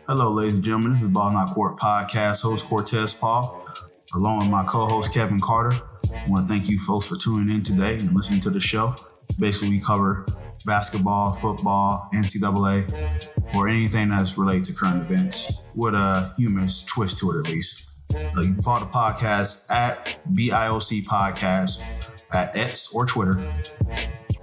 Hello, ladies and gentlemen. This is Ball Not Court Podcast host Cortez Paul, along with my co-host Kevin Carter. I want to thank you folks for tuning in today and listening to the show. Basically, we cover basketball, football, NCAA, or anything that's related to current events with a humorous twist to it, at least. You can follow the podcast at BIOC Podcast at X or Twitter.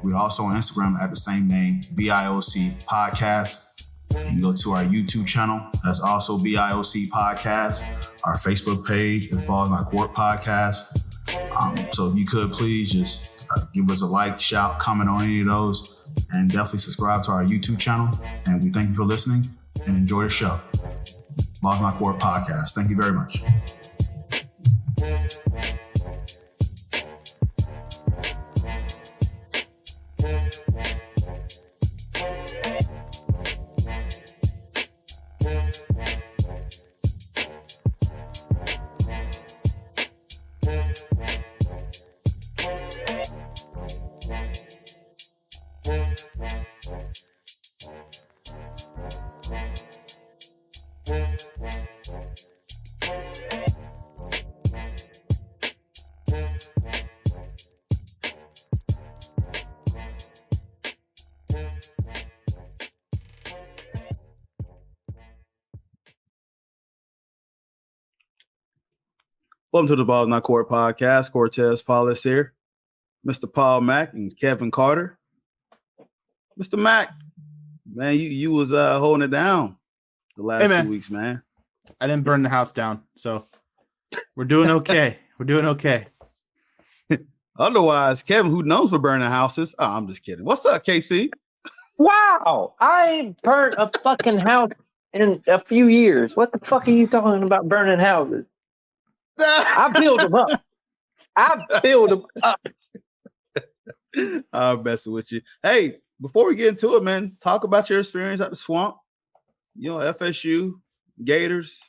We're also on Instagram at the same name, BIOC Podcast. You go to our YouTube channel, that's also BIOC Podcast. Our Facebook page is Balls Not Court Podcast. So if you could please just give us a like, shout, comment on any of those, and definitely subscribe to our YouTube channel. And we thank you for listening and enjoy the show. Balls Not Court Podcast. Thank you very much. Welcome to the Balls Not Court Podcast. Cortez Paul is here. Mr. Paul Mack and Kevin Carter. Mr. Mack, man, you was holding it down the last 2 weeks, man. I didn't burn the house down, so we're doing okay. We're doing okay. Otherwise, Kevin, who knows for burning houses? Oh, I'm just kidding. What's up, KC? Wow, I burnt a fucking house in a few years. What the fuck are you talking about burning houses? I build them up. I'm messing with you. Hey, before we get into it, man, talk about your experience at the Swamp. You know, FSU, Gators.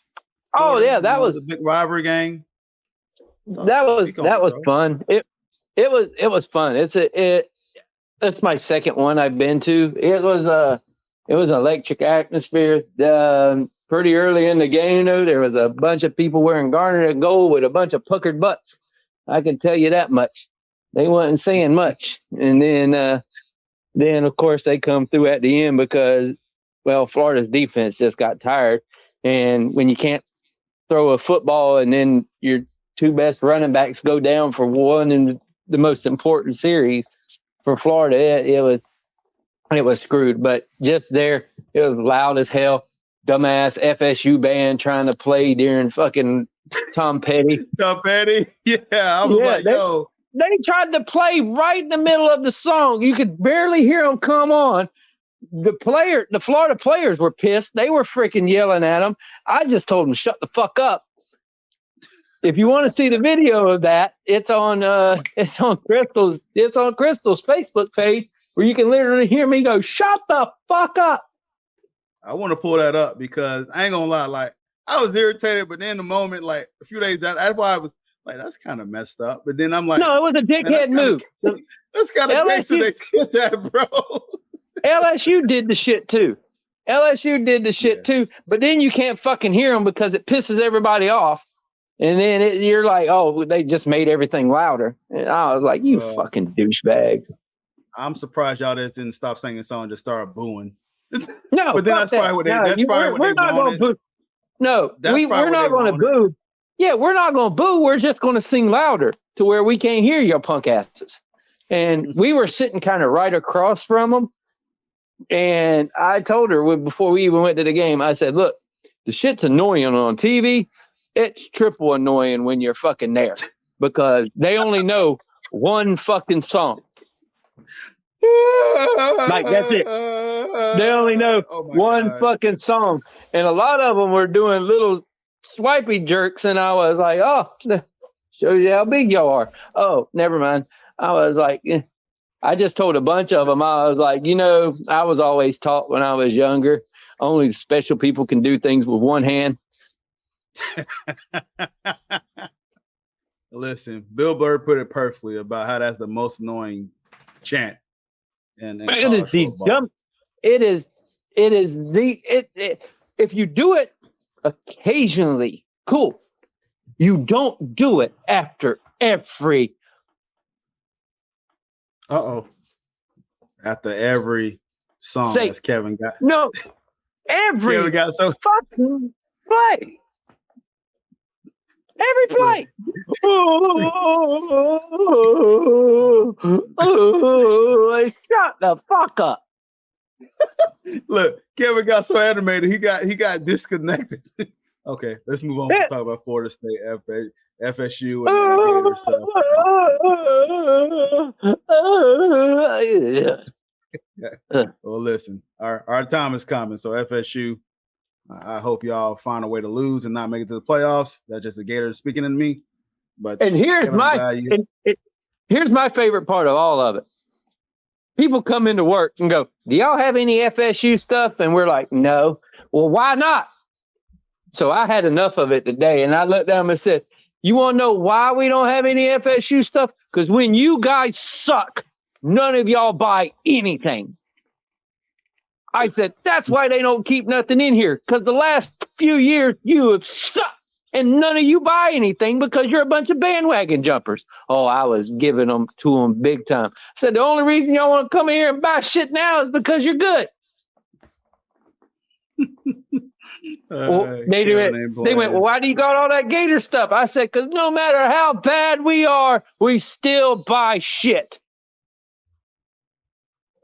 Oh yeah, that was the big rivalry game. That was fun. It was fun. It's my second one I've been to. It was an electric atmosphere. Pretty early in the game, though, there was a bunch of people wearing garnet and gold with a bunch of puckered butts. I can tell you that much. They wasn't saying much. And then of course, they come through at the end because, well, Florida's defense just got tired. And when you can't throw a football and then your two best running backs go down for one in the most important series for Florida, it was screwed. But just there, it was loud as hell. Dumbass FSU band trying to play during fucking Tom Petty. Tom Petty? Yeah, I was yo. They tried to play right in the middle of the song. You could barely hear them come on. The Florida players were pissed. They were freaking yelling at them. I just told them, shut the fuck up. If you want to see the video of that, it's on Crystal's Facebook page where you can literally hear me go, shut the fuck up. I want to pull that up because I ain't gonna lie, like I was irritated, but then the moment, like a few days after, that's why I was like, that's kind of messed up. But then I'm like, no, it was a dickhead move. That's kind of crazy they did that, bro. LSU did the shit too. But then you can't fucking hear them because it pisses everybody off. And then you're like, oh, they just made everything louder. And I was like, you fucking douchebags. I'm surprised y'all just didn't stop singing the song and just start booing. No, but then that's probably what they wanted. No, we're not going to boo. Yeah, we're not going to boo. We're just going to sing louder to where we can't hear your punk asses. And we were sitting kind of right across from them. And I told her before we even went to the game, I said, look, the shit's annoying on TV. It's triple annoying when you're fucking there because they only know one fucking song. Like, that's it. They only know one fucking song. And a lot of them were doing little swipey jerks. And I was like, oh, shows you how big y'all are. Oh, never mind. I was like, I just told a bunch of them. I was like, I was always taught when I was younger, only special people can do things with one hand. Listen, Bill Burr put it perfectly about how that's the most annoying chant. And it is the dumb. It is if you do it occasionally, cool. You don't do it after every. After every song that Kevin got. No, every Kevin got so fucking play. Every play. Shut the fuck up. Look, Kevin got so animated, he got disconnected. Okay, let's move on to talk about Florida State, FSU, and the Gators. Well, listen, our time is coming. So FSU, I hope y'all find a way to lose and not make it to the playoffs. That's just the Gators speaking to me. But here's my favorite part of all of it. People come into work and go, "Do y'all have any FSU stuff?" And we're like, "No." Well, why not? So I had enough of it today, and I looked down and said, "You want to know why we don't have any FSU stuff? Because when you guys suck, none of y'all buy anything." I said, "That's why they don't keep nothing in here. Because the last few years you have sucked, and none of you buy anything because you're a bunch of bandwagon jumpers." Oh, I was giving them to them big time. I said, "The only reason y'all want to come in here and buy shit now is because you're good." They went, "Well, why do you got all that Gator stuff?" I said, "Because no matter how bad we are, we still buy shit."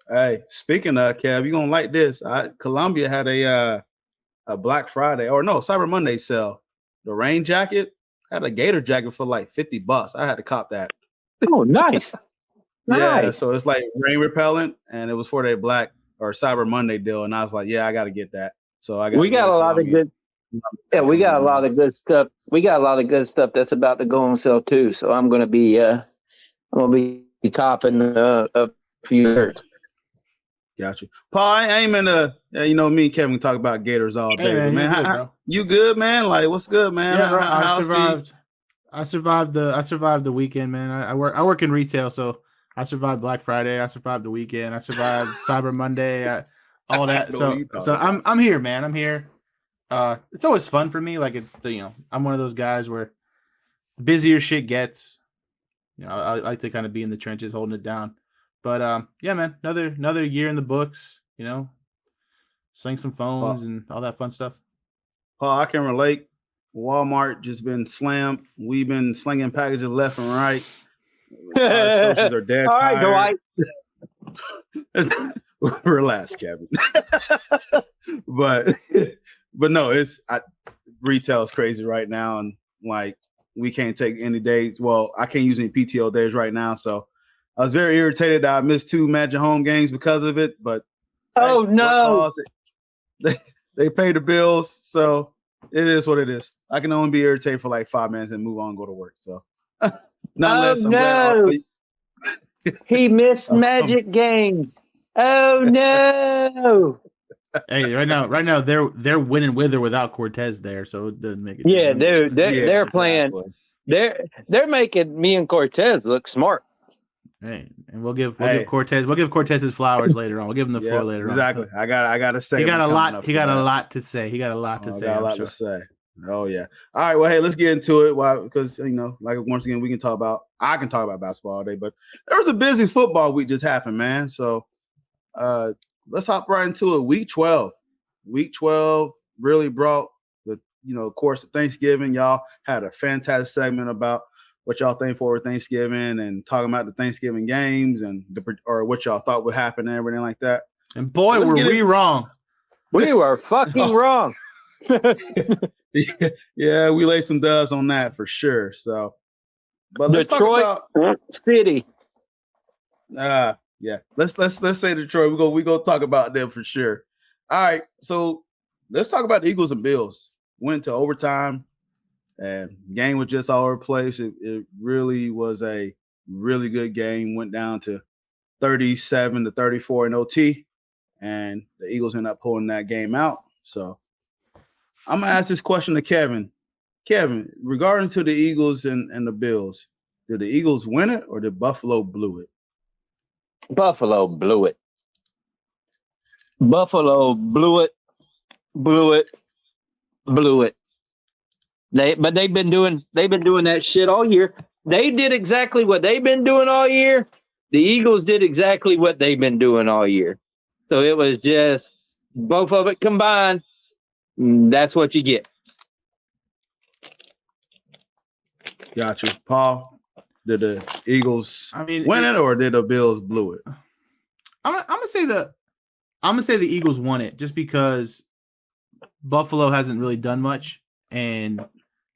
Hey, speaking of Kev, you gonna like this? Columbia had a Black Friday Cyber Monday sale. The rain jacket had a Gator jacket for like $50. I had to cop that. Oh, nice. Yeah, nice. So it's like rain repellent, and it was for their Black or Cyber Monday deal, and I was like, yeah, I got to get that. So we got a lot of good. Yeah, we got a lot of good stuff. We got a lot of good stuff that's about to go on sale too. So I'm gonna be copping a few shirts. Got you, Paul. I ain't meant to. Me and Kevin talk about Gators all day. Hey, man, you good, man? Like, what's good, man? Yeah, I survived the weekend, man. I work in retail, so I survived Black Friday. I survived the weekend. I survived Cyber Monday. All that. So I'm here, man. I'm here. It's always fun for me. Like I'm one of those guys where the busier shit gets, I like to kind of be in the trenches holding it down. But yeah, man, another year in the books, sling some phones and all that fun stuff. Paul, I can relate. Walmart just been slammed. We've been slinging packages left and right. Our socials are dead. All right, Dwight. Relax, Kevin. but no, retail is crazy right now, and like we can't take any days. Well, I can't use any PTO days right now, so I was very irritated that I missed 2 Magic home games because of it. But no, they pay the bills, so it is what it is. I can only be irritated for like 5 minutes and move on and go to work. So nonetheless, he missed Magic games. Oh no! Hey, right now they're winning with or without Cortez there, so it doesn't make it. Yeah, dude, they're playing. They're making me and Cortez look smart. Hey, and we'll give Cortez his flowers later on. We'll give him the floor later exactly. on. Exactly. I got to say. He got a lot to say. He got a lot to say. Got a lot to say. Oh yeah. All right. Well, hey, let's get into it. Why? Because like once again, I can talk about basketball all day, but there was a busy football week just happened, man. So let's hop right into it. Week 12 really brought the of course of Thanksgiving. Y'all had a fantastic segment about what y'all think for Thanksgiving and talking about the Thanksgiving games and or what y'all thought would happen and everything like that. And boy, were we wrong. We were fucking wrong. Yeah, we laid some dubs on that for sure. So, but let's Detroit talk about City. Yeah, let's say Detroit. We go talk about them for sure. All right, so let's talk about the Eagles and Bills. Went to overtime, and game was just all over the place. It really was a really good game. Went down to 37-34 in OT, and the Eagles ended up pulling that game out. So I'm gonna ask this question to Kevin. Kevin, regarding to the Eagles and the Bills, did the Eagles win it or did Buffalo blew it? Buffalo blew it. Buffalo blew it. blew it. But they've been doing that shit all year. They did exactly what they've been doing all year. The Eagles did exactly what they've been doing all year. So it was just both of it combined. That's what you get. Got you. Paul, did the Eagles win it, or did the Bills blew it? I'm gonna say the Eagles won it just because Buffalo hasn't really done much, and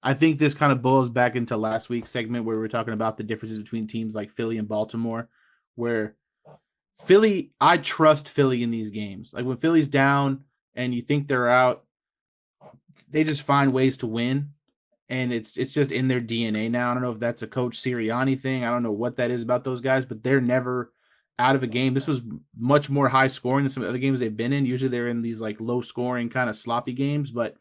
I think this kind of boils back into last week's segment where we were talking about the differences between teams like Philly and Baltimore, where Philly, I trust Philly in these games. Like when Philly's down and you think they're out, they just find ways to win. And it's just in their DNA now. I don't know if that's a Coach Sirianni thing. I don't know what that is about those guys, but they're never out of a game. This was much more high scoring than some other games they've been in. Usually they're in these like low scoring kind of sloppy games, but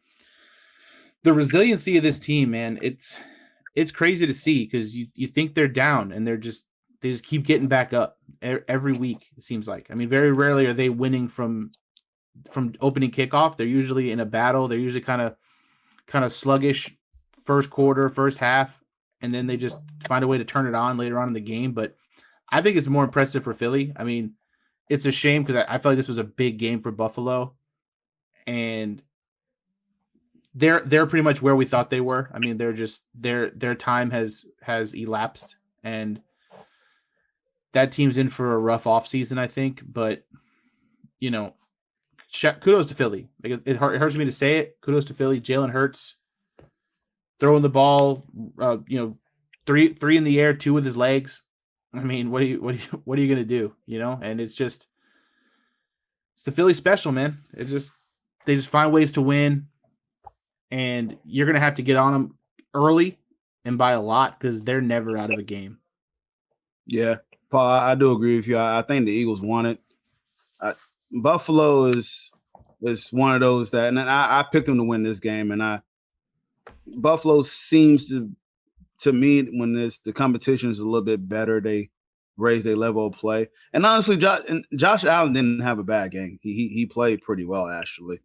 the resiliency of this team, man, it's crazy to see because you think they're down and they just keep getting back up every week. It seems like. I mean, very rarely are they winning from opening kickoff. They're usually in a battle. They're usually kind of sluggish first quarter, first half, and then they just find a way to turn it on later on in the game. But I think it's more impressive for Philly. I mean, it's a shame because I feel like this was a big game for Buffalo, and they're pretty much where we thought they were. I mean, they're just their time has elapsed, and that team's in for a rough offseason, I think. But you know, kudos to Philly. Like it hurts me to say it. Kudos to Philly. Jalen Hurts throwing the ball, three in the air, 2 with his legs. I mean, what are you gonna do? You know, and it's the Philly special, man. They just find ways to win, and you're gonna have to get on them early and by a lot because they're never out of a game. Yeah, Paul, I do agree with you. I think the Eagles won it. Buffalo is one of those that, and I picked them to win this game, and Buffalo seems to me when the competition is a little bit better, they raise their level of play. And honestly, Josh Allen didn't have a bad game. He played pretty well actually.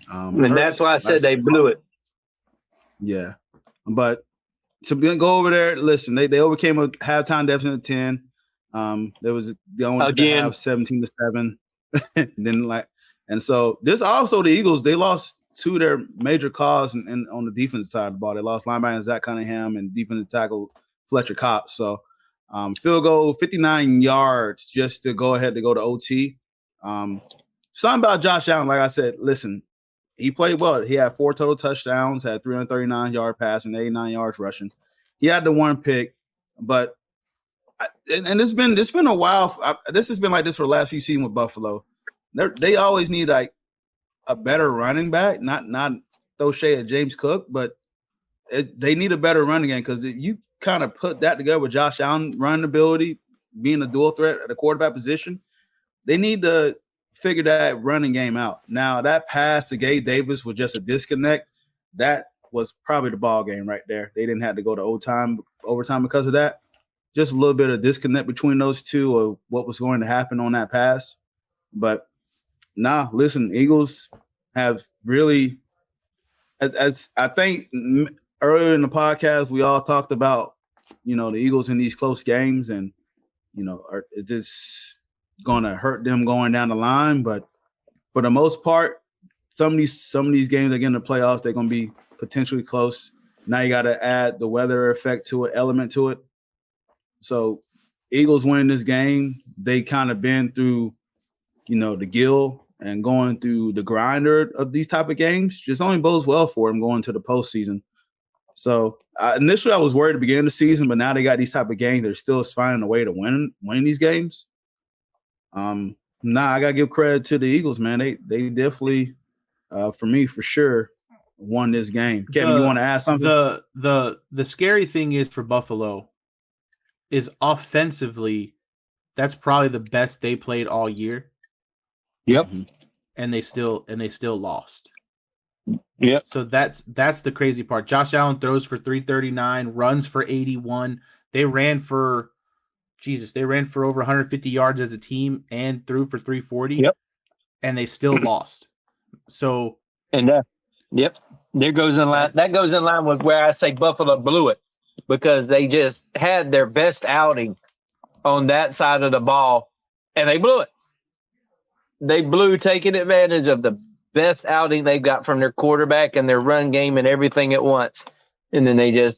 And that's why I said they blew it. Yeah, but to go over there, listen, they overcame a halftime deficit of 10. There was the only to have 17-7. And so this also the Eagles, they lost 2 of their major calls and on the defensive side of the ball. They lost linebacker Zach Cunningham and defensive tackle Fletcher Cox. So field goal, 59 yards just to go ahead to go to OT. Something about Josh Allen, like I said, listen, he played well. He had 4 total touchdowns, had 339-yard passing, 89 yards rushing. He had the 1 pick, but and it's been a while. This has been like this for the last few seasons with Buffalo. They always need like a better running back, not throw shade at James Cook, but they need a better running game because if you kind of put that together with Josh Allen running ability, being a dual threat at the quarterback position, they need to figure that running game out. Now, that pass to Gabe Davis was just a disconnect. That was probably the ball game right there. They didn't have to go to overtime because of that. Just a little bit of disconnect between those two of what was going to happen on that pass. But listen, Eagles have really, as I think earlier in the podcast, we all talked about, the Eagles in these close games and, is this going to hurt them going down the line? But for the most part, some of these games that get in the playoffs, they're going to be potentially close. Now you got to add the weather effect to it, element to it. So Eagles winning this game, they kind of been through, the gill and going through the grinder of these type of games just only bodes well for them going to the postseason. So initially I was worried at the beginning of the season, but now they got these type of games. They're still finding a way to win these games. I got to give credit to the Eagles, man. They definitely, for me, for sure, won this game. Kevin, you want to add something? The scary thing is for Buffalo is offensively, that's probably the best they played all year. Yep. And they still lost. Yep. So that's the crazy part. Josh Allen throws for 339, runs for 81. They ran for over 150 yards as a team and threw for 340. Yep. And they still lost. So yep. There goes in line. That goes in line with where I say Buffalo blew it, because they just had their best outing on that side of the ball, and they blew it. They blew, taking advantage of the best outing they've got from their quarterback and their run game and everything at once, and then they just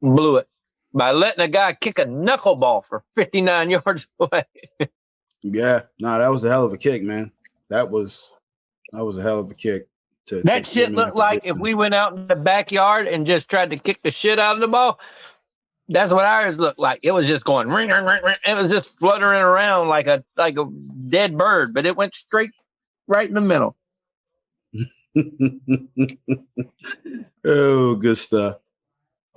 blew it by letting a guy kick a knuckleball for 59 yards away. Yeah, no, that was a hell of a kick, man. That was a hell of a kick. That shit looked like if we went out in the backyard and just tried to kick the shit out of the ball. That's what ours looked like. It was just going ring, ring, ring, ring. It was just fluttering around like a dead bird, but it went straight right in the middle. Oh, good stuff.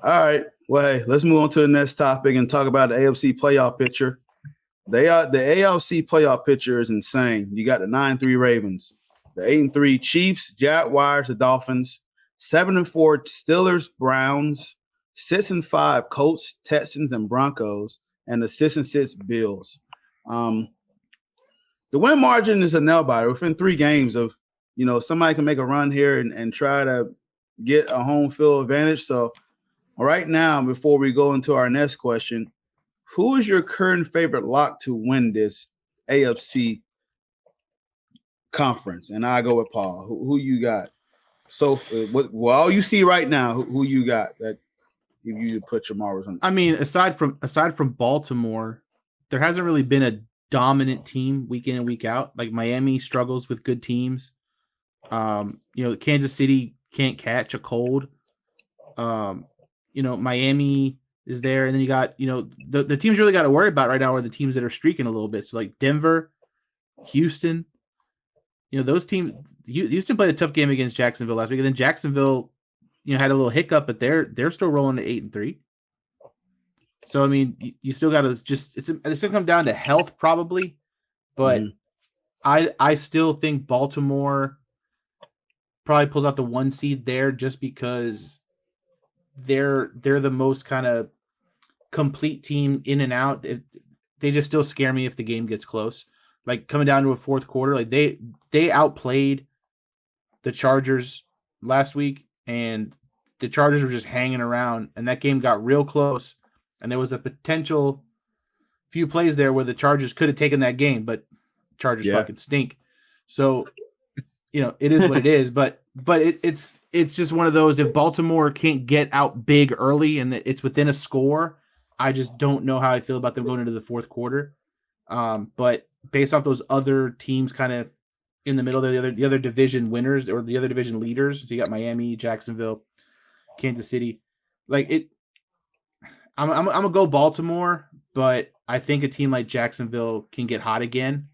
All right. Well, hey, let's move on to the next topic and talk about the AFC playoff picture. The AFC playoff picture is insane. You got the 9-3 Ravens, the 8-3 Chiefs, Jaguars, the Dolphins, 7-4 Steelers, Browns, 6-5 Colts, Texans, and Broncos, and the 6-6 Bills. The win margin is a nail biter within 3 games of, somebody can make a run here and try to get a home field advantage. So right now, before we go into our next question, who is your current favorite lock to win this AFC conference? And I go with Paul. Who you got? So, all you see right now, who you got that if you put your marbles on? I mean, aside from Baltimore, there hasn't really been a dominant team week in and week out. Like Miami struggles with good teams. Kansas City can't catch a cold. Miami is there, and then you got, the teams you really got to worry about right now are the teams that are streaking a little bit. So like Denver, Houston, those teams. Houston played a tough game against Jacksonville last week, and then Jacksonville, had a little hiccup, but they're still rolling at 8-3. So I mean, you still got to it's gonna come down to health probably, but I still think Baltimore probably pulls out the 1 seed there just because they're the most kind of complete team in and out. They just still scare me if the game gets close. Like coming down to a fourth quarter, like they outplayed the Chargers last week, and the Chargers were just hanging around, and that game got real close, and there was a potential few plays there where the Chargers could have taken that game, but Chargers fucking stink. So, it is what it is, but it's just one of those, if Baltimore can't get out big early and it's within a score, I just don't know how I feel about them going into the fourth quarter. But based off those other teams kind of in the middle, the other division winners or the other division leaders, so you got Miami, Jacksonville, Kansas City. Like I'm gonna go Baltimore, but I think a team like Jacksonville can get hot again,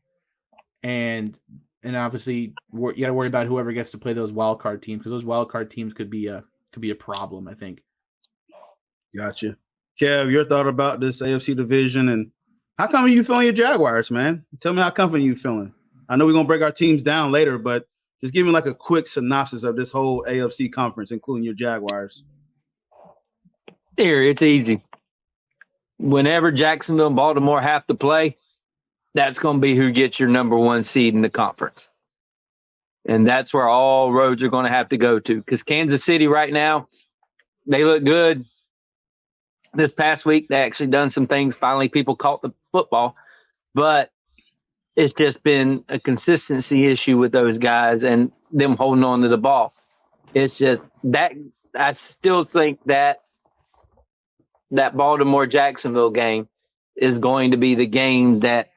and obviously you got to worry about whoever gets to play those wild card teams, because those wild card teams could be a problem, I think. Gotcha. Kev, your thought about this AFC division, and how come you feeling your Jaguars, man? Tell me how confident you feeling. I know we're going to break our teams down later, but just give me like a quick synopsis of this whole AFC conference, including your Jaguars. Here, it's easy. Whenever Jacksonville and Baltimore have to play, that's going to be who gets your number 1 seed in the conference. And that's where all roads are going to have to go to, because Kansas City right now, they look good. This past week, they actually done some things. Finally, people caught the football, but it's just been a consistency issue with those guys and them holding on to the ball. It's just that I still think that Baltimore-Jacksonville game is going to be the game that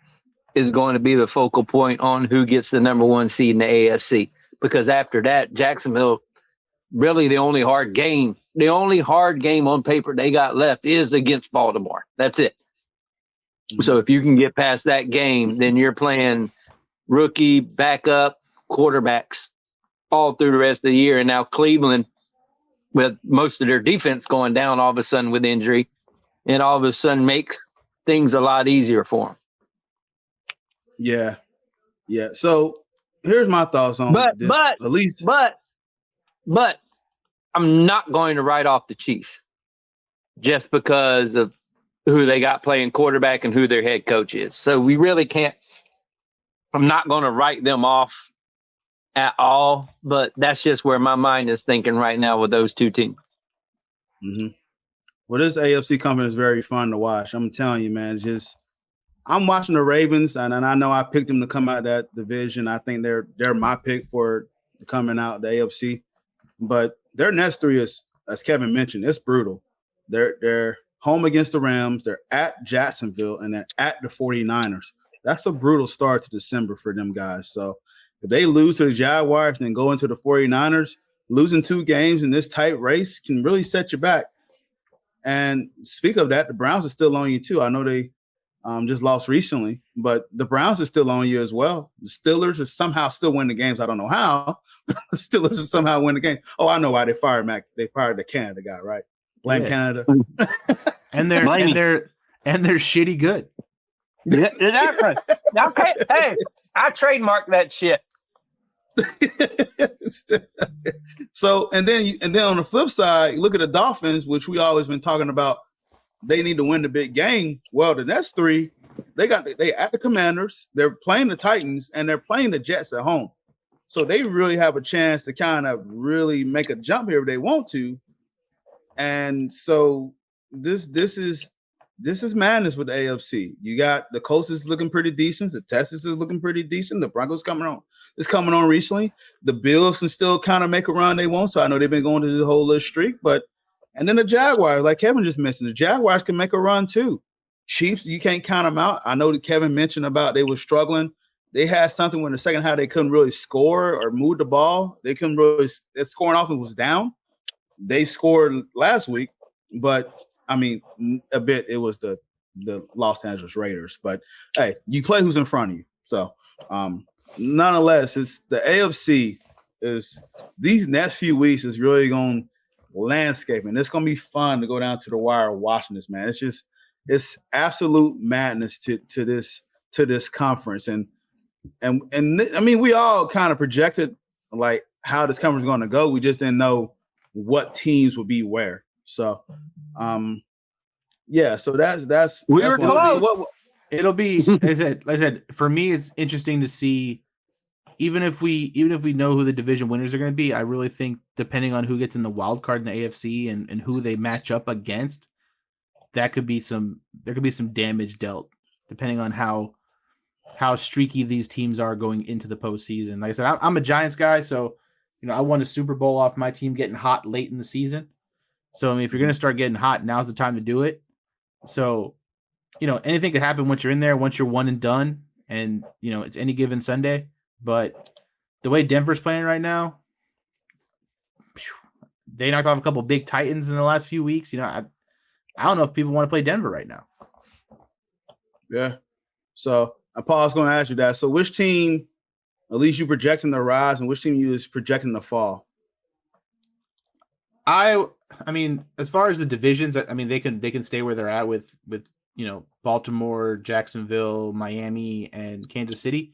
is going to be the focal point on who gets the number 1 seed in the AFC. Because after that, Jacksonville, really the only hard game on paper they got left is against Baltimore. That's it. So if you can get past that game, then you're playing rookie, backup, quarterbacks all through the rest of the year. And now Cleveland, with most of their defense going down all of a sudden with injury, and all of a sudden makes things a lot easier for them. Yeah. So here's my thoughts on this. But I'm not going to write off the Chiefs just because of who they got playing quarterback and who their head coach is. So we really can't. I'm not going to write them off at all, but that's just where my mind is thinking right now with those two teams. Mm-hmm. Well, this AFC conference is very fun to watch. I'm telling you, man. I'm watching the Ravens, and I know I picked them to come out of that division. I think they're my pick for coming out the AFC. But their next three is, as Kevin mentioned, it's brutal. They're home against the Rams, they're at Jacksonville, and they're at the 49ers. That's a brutal start to December for them guys. So if they lose to the Jaguars and then go into the 49ers, losing 2 games in this tight race can really set you back. And speak of that, the Browns are still on you too. I know they just lost recently, but the Browns are still on you as well. The Steelers are somehow still winning the games. I don't know how. The Steelers are somehow winning the game. Oh, I know why they fired Mac. They fired the Canada guy, right? Blame Canada. and they're shitty good. Yeah, exactly. Okay, hey, I trademarked that shit. So and then on the flip side, look at the Dolphins, which we always been talking about. They need to win the big game. Well, the next 3, they at the Commanders, they're playing the Titans, and they're playing the Jets at home. So they really have a chance to kind of really make a jump here if they want to. And so this is madness with the AFC. You got the Colts is looking pretty decent. The Texans is looking pretty decent. The Broncos coming on recently. The Bills can still kind of make a run they want. So I know they've been going to this whole little streak, and then the Jaguars, like Kevin just mentioned, the Jaguars can make a run too. Chiefs, you can't count them out. I know that Kevin mentioned about they were struggling. They had something when the second half they couldn't really score or move the ball. They couldn't really – their scoring offense was down. They scored last week, but, I mean, a bit it was the Los Angeles Raiders. But, hey, you play who's in front of you. So, nonetheless, it's the AFC is – these next few weeks is really going – landscaping. It's gonna be fun to go down to the wire watching this, man. It's absolute madness to this conference, and I mean we all kind of projected like how this conference is going to go. We just didn't know what teams would be where. So, yeah. So that's we were close. It'll be. I said for me, it's interesting to see. Even if we know who the division winners are going to be, I really think depending on who gets in the wild card in the AFC and who they match up against, there could be some damage dealt depending on how streaky these teams are going into the postseason. Like I said, I'm a Giants guy, so I won a Super Bowl off my team getting hot late in the season. So I mean, if you're going to start getting hot, now's the time to do it. So anything could happen once you're in there, once you're one and done, and it's any given Sunday. But the way Denver's playing right now, they knocked off a couple big Titans in the last few weeks. I don't know if people want to play Denver right now. Yeah. So Paul, I was going to ask you that. So which team, at least you projecting the rise, and which team you is projecting the fall? I mean, as far as the divisions, I mean, they can stay where they're at with Baltimore, Jacksonville, Miami, and Kansas City.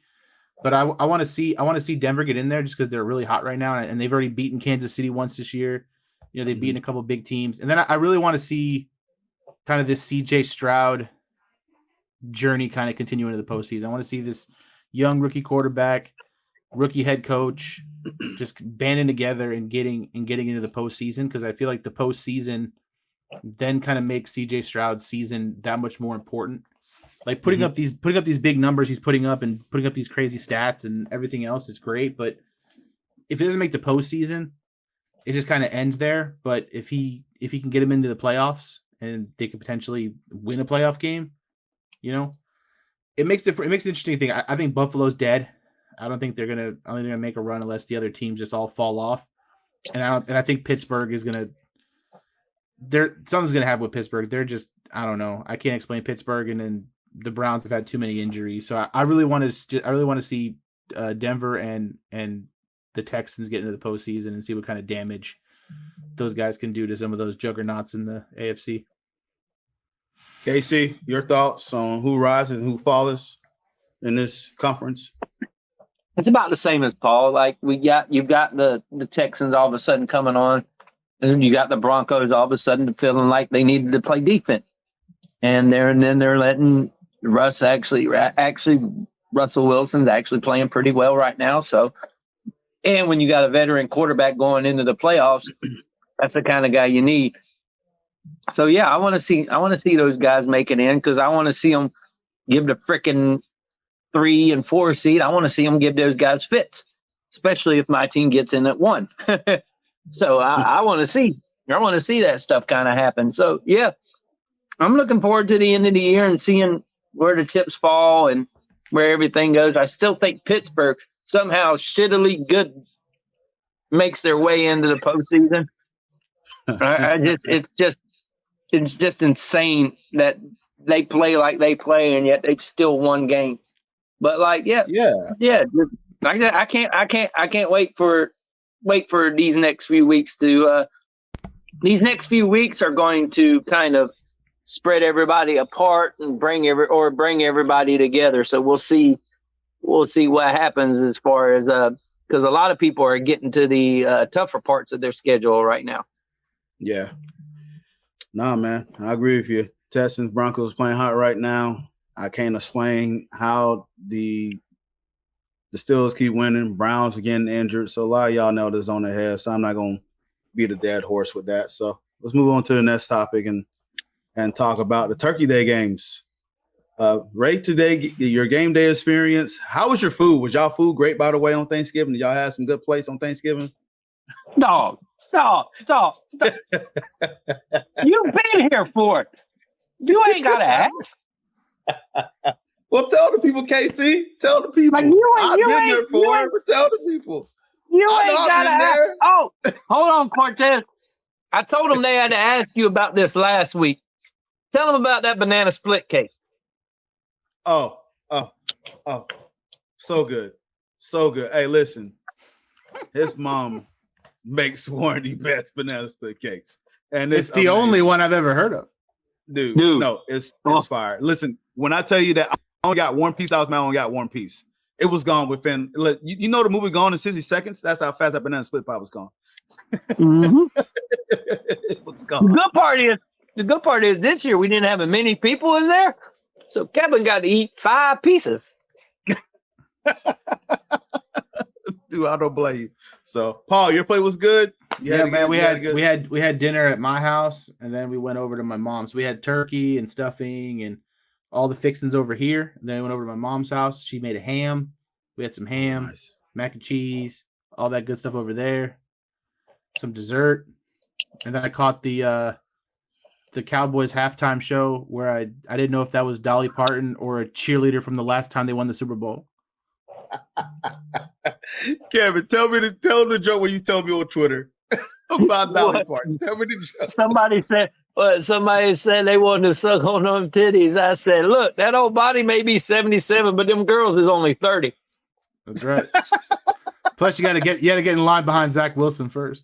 But I want to see Denver get in there just because they're really hot right now, and they've already beaten Kansas City once this year. They've beaten a couple of big teams, and then I really want to see kind of this CJ Stroud journey kind of continue into the postseason. I want to see this young rookie quarterback, rookie head coach, just banding together and getting into the postseason, because I feel like the postseason then kind of makes CJ Stroud's season that much more important. Like putting up these big numbers he's putting up and putting up these crazy stats and everything else is great, but if it doesn't make the postseason, it just kind of ends there. But if he can get him into the playoffs and they could potentially win a playoff game, it makes an interesting thing. I think Buffalo's dead. I don't think they're gonna make a run unless the other teams just all fall off. And I think Pittsburgh is gonna. Something's gonna happen with Pittsburgh. They're just, I don't know. I can't explain Pittsburgh, and then the Browns have had too many injuries. So I really want to see Denver and the Texans get into the postseason and see what kind of damage those guys can do to some of those juggernauts in the AFC. Casey, your thoughts on who rises and who falls in this conference? It's about the same as Paul. Like you've got the Texans all of a sudden coming on, and then you got the Broncos all of a sudden feeling like they needed to play defense, and then they're letting Russell Wilson's actually playing pretty well right now. So And when you got a veteran quarterback going into the playoffs, that's the kind of guy you need. So yeah, I want to see those guys make it in, because I want to see them give the freaking 3 and 4 seed. I want to see them give those guys fits, especially if my team gets in at 1. So I want to see that stuff kind of happen. So yeah, I'm looking forward to the end of the year and seeing where the chips fall and where everything goes. I still think Pittsburgh somehow shittily good makes their way into the postseason. It's just insane that they play like they play, and yet they've still won games. But like, yeah. I can't wait for these next few weeks to. These next few weeks are going to kind of spread everybody apart and bring everybody together. So we'll see what happens as far as because a lot of people are getting to the tougher parts of their schedule right now. Yeah. Nah, man, I agree with you. Texans, Broncos playing hot right now. I can't explain how the Steelers keep winning. Browns are getting injured. So a lot of y'all know this on the head. So I'm not going to beat a dead horse with that. So let's move on to the next topic and talk about the Turkey Day games. Ray, today, your game day experience. How was your food? Was y'all food great, by the way, on Thanksgiving? Did y'all have some good plates on Thanksgiving? Stop. You've been here for it. You ain't got to ask. Well, tell the people, KC. Tell the people. I've been there for it, but tell the people. You ain't got to ask. Oh, hold on, Cortez. I told them they had to ask you about this last week. Tell them about that banana split cake. Oh. So good. Hey, listen. His mom makes one of the best banana split cakes. And it's the only one I've ever heard of. Dude. No, it's fire. Listen, when I tell you that I only got one piece, I only got one piece. It was gone within, you know the movie Gone in 60 Seconds? That's how fast that banana split pie was gone. Mm-hmm. It was gone. The good part is this year we didn't have as many people as there. So Kevin got to eat 5 pieces. Dude, I don't blame you. So, Paul, your plate was good? Yeah, man. We had dinner at my house, and then we went over to my mom's. We had turkey and stuffing and all the fixings over here. And then we went over to my mom's house. She made a ham. We had some ham, nice. Mac and cheese, all that good stuff over there. Some dessert. And then I caught the Cowboys halftime show where I didn't know if that was Dolly Parton or a cheerleader from the last time they won the Super Bowl. Kevin, tell them the joke when you tell me on Twitter about Dolly Parton. Tell me the joke. Somebody said they wanted to suck on them titties. I said, look, that old body may be 77, but them girls is only 30. That's right. Plus, you got to get in line behind Zach Wilson first.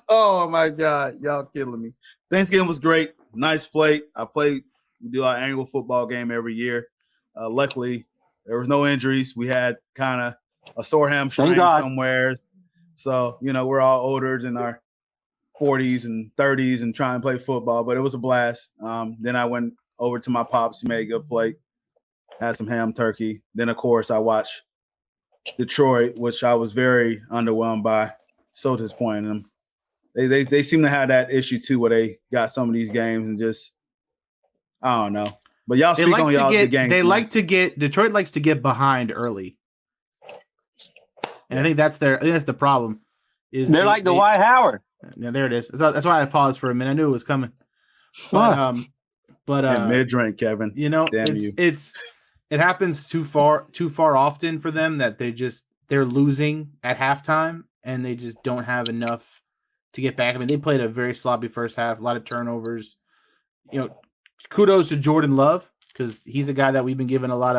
Oh my God, y'all killing me. Thanksgiving was great. Nice plate. We do our annual football game every year. Luckily, there was no injuries. We had kind of a sore hamstring somewhere. So, we're all older in our 40s and 30s and trying to play football, but it was a blast. Then I went over to my pops. He made a good plate. Had some ham turkey. Then, of course, I watched Detroit, which I was very underwhelmed by. So disappointed in them. They seem to have that issue too, where they got some of these games and just I don't know. But y'all speak on y'all the games. Detroit likes to get behind early, and I think that's the problem. They're like Dwight Howard. Yeah, there it is. That's why I paused for a minute. I knew it was coming. But mid drink, Kevin. It happens too far often for them that they're losing at halftime and they just don't have enough to get back. I mean, they played a very sloppy first half, a lot of turnovers. Kudos to Jordan Love because he's a guy that we've been giving a lot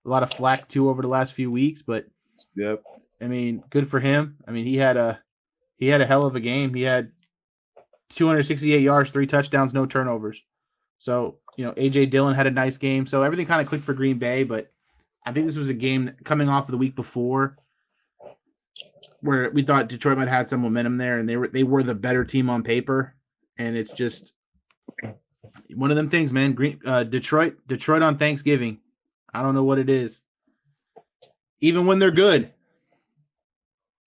of flack to over the last few weeks. But yep, I mean, good for him. I mean, he had a hell of a game. He had 268 yards, 3 touchdowns, no turnovers. So, A.J. Dillon had a nice game. So everything kind of clicked for Green Bay, but I think this was a game coming off of the week before where we thought Detroit might have had some momentum there, and they were the better team on paper. And it's just one of them things, man. Detroit on Thanksgiving. I don't know what it is. Even when they're good,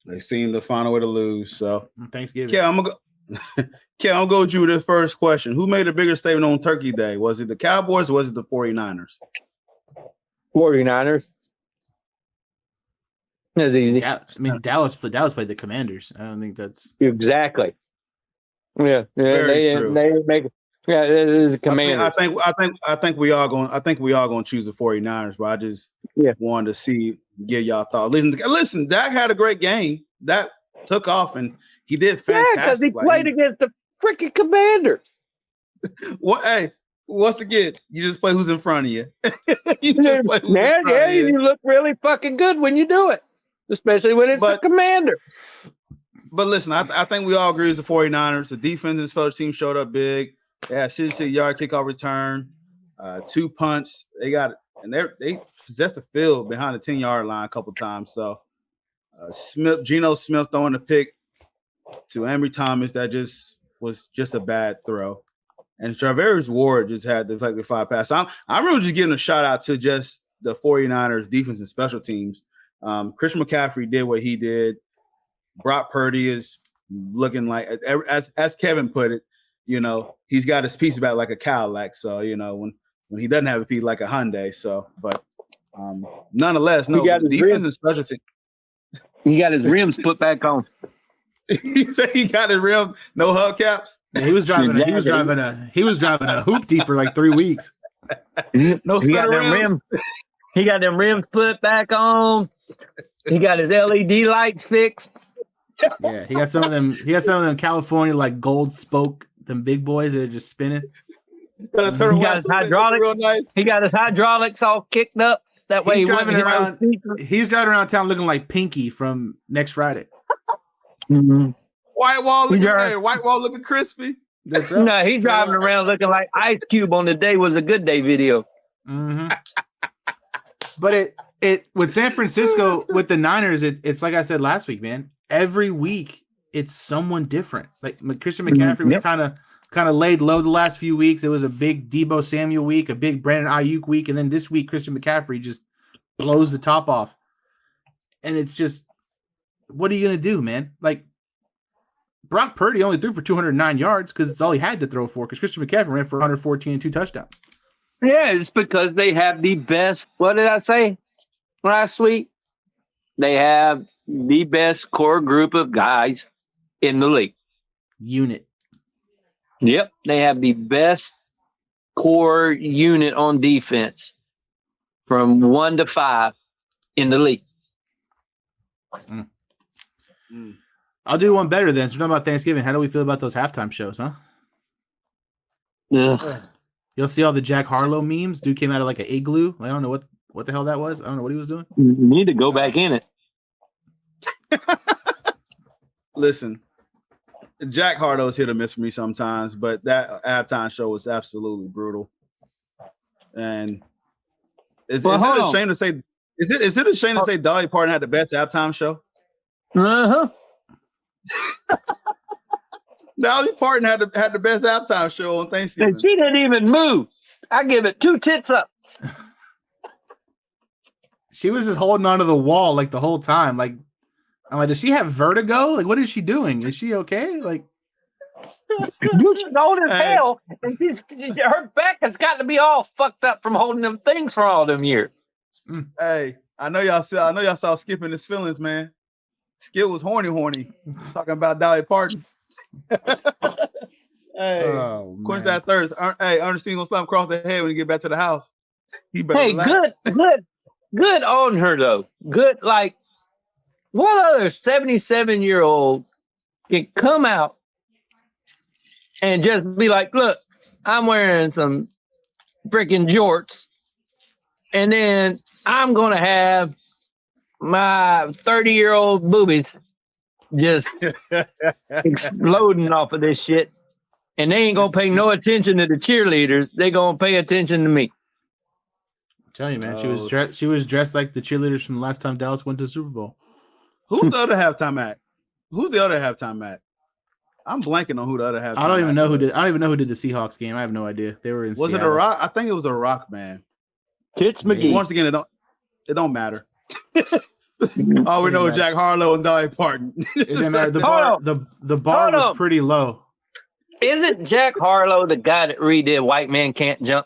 They seem to find a way to lose. So Thanksgiving. Yeah, I'm gonna go with you with this first question. Who made a bigger statement on Turkey Day? Was it the Cowboys or was it the 49ers? 49ers. That's easy. Dallas played the Commanders. I don't think that's exactly. Yeah, they make. Yeah, it is a Commanders. I think we are going to choose the 49ers, but I just wanted to get y'all thoughts. Listen, Dak had a great game. That took off and he did fantastic. Yeah, because he played against the freaking Commanders. Once again, you just play who's in front of you. You look really fucking good when you do it, especially when it's the Commanders. But listen, I think we all agree it's the 49ers. The defense and special team showed up big. They had 66-yard kickoff return, 2 punts. They got it, and they possessed the field behind the 10-yard line a couple times. So Geno Smith throwing the pick to Ambry Thomas that was a bad throw. And Travis Ward just had the deflected 5 pass. So I'm really just giving a shout out to just the 49ers defense and special teams. Christian McCaffrey did what he did. Brock Purdy is looking like, as Kevin put it, he's got his piece back like a Cadillac. So, when he doesn't have a piece like a Hyundai. So, but nonetheless, defense and special teams. He got his rims put back on. He said he got his rim, no hubcaps. Yeah, he was driving a hoopty for like 3 weeks. No spinner rims. He got them rims put back on. He got his LED lights fixed. Yeah, he got some of them. He got some of them California like gold spoke, them big boys that are just spinning. He got his hydraulics. He got his hydraulics all kicked up. That way he's driving around town looking like Pinky from Next Friday. Mm-hmm. White wall looking crispy. That's right. No, he's driving around looking like Ice Cube on the Day Was a Good Day video. Mm-hmm. But it with San Francisco with the Niners, it's like I said last week, man. Every week it's someone different. Like Christian McCaffrey was kind of laid low the last few weeks. It was a big Deebo Samuel week, a big Brandon Ayuk week, and then this week Christian McCaffrey just blows the top off. And it's just, what are you gonna do, man? Like Brock Purdy only threw for 209 yards because it's all he had to throw for. Because Christian McCaffrey ran for 114 and 2 touchdowns. Yeah, it's because they have the best. What did I say last week? They have the best core group of guys in the league. Unit. Yep, they have the best core unit on defense from 1 to 5 in the league. I'll do one better then. So we're talking about Thanksgiving. How do we feel about those halftime shows, huh? Yeah. You'll see all the Jack Harlow memes. Dude came out of like an igloo. I don't know what the hell that was. I don't know what he was doing. You need to go back in it. Listen, Jack Harlow's hit or miss for me sometimes, but that halftime show was absolutely brutal. And is it a shame to say? Is it a shame to say Dolly Parton had the best halftime show? Uh-huh. Dolly Parton had the best halftime show on Thanksgiving. And she didn't even move. I give it 2 tits up. She was just holding onto the wall like the whole time. Like, I'm like, does she have vertigo? Like, what is she doing? Is she okay? Like, you should old as hell, and her back has got to be all fucked up from holding them things for all them years. Hey, I know y'all saw Skip in his feelings, man. Skip was horny, talking about Dolly Parton. Hey, quench that thirst. Hey, Ernestine gonna slap across the head when you get back to the house. Hey, relax. good on her though. Good, like what other 77-year-old can come out and just be like, look, I'm wearing some freaking jorts, and then I'm gonna have my 30-year-old boobies just exploding off of this shit, and they ain't gonna pay no attention to the cheerleaders. They gonna pay attention to me. I'm telling you, man, she was dressed like the cheerleaders from the last time Dallas went to the Super Bowl. Who's the other halftime act? I'm blanking on who the other halftime. I don't even know who did the Seahawks game. I have no idea. They were in. Was Seattle. It a rock? I think it was a rock band. Tits McGee. Once again, it don't matter. All we know is Jack Harlow and Dolly Parton. It didn't matter. The bar was pretty low. Isn't Jack Harlow the guy that redid White Man Can't Jump?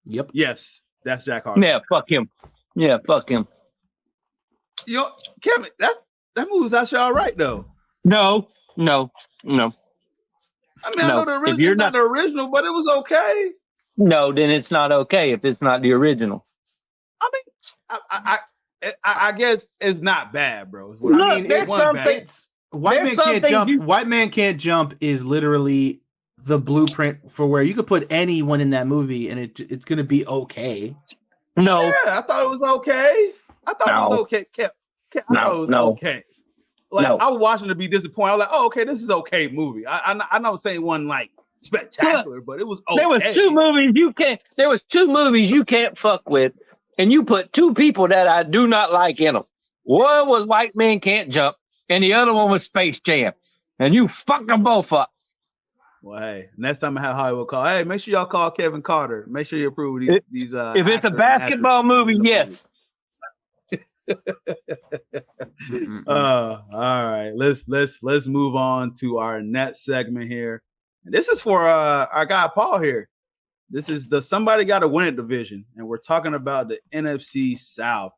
Yep. Yes, that's Jack Harlow. Yeah, fuck him. Yeah, fuck him. Yo, Kevin, that movie's actually all right though. No. I mean, I know the original, if you're not the original, but it was okay. No, then it's not okay if it's not the original. I mean, I guess it's not bad, bro. Look, I mean, there's something. White Man Can't Jump. White Man Can't Jump is literally the blueprint for where you could put anyone in that movie and it's gonna be okay. No, yeah, I thought it was okay. I thought it was okay. I thought it was okay. Like I was watching to be disappointed. I was like, "Oh, okay, this is okay movie." I know saying one like spectacular, but it was okay. There was two movies you can't fuck with, and you put two people that I do not like in them. One was White Man Can't Jump, and the other one was Space Jam, and you fucked them both up. Well, hey, next time I have Hollywood call, hey, make sure y'all call Kevin Carter. Make sure you approve these. If it's a basketball movie, yes. All right, let's move on to our next segment here. And this is for our guy Paul here. This is the Somebody Gotta Win It division, and we're talking about the NFC South.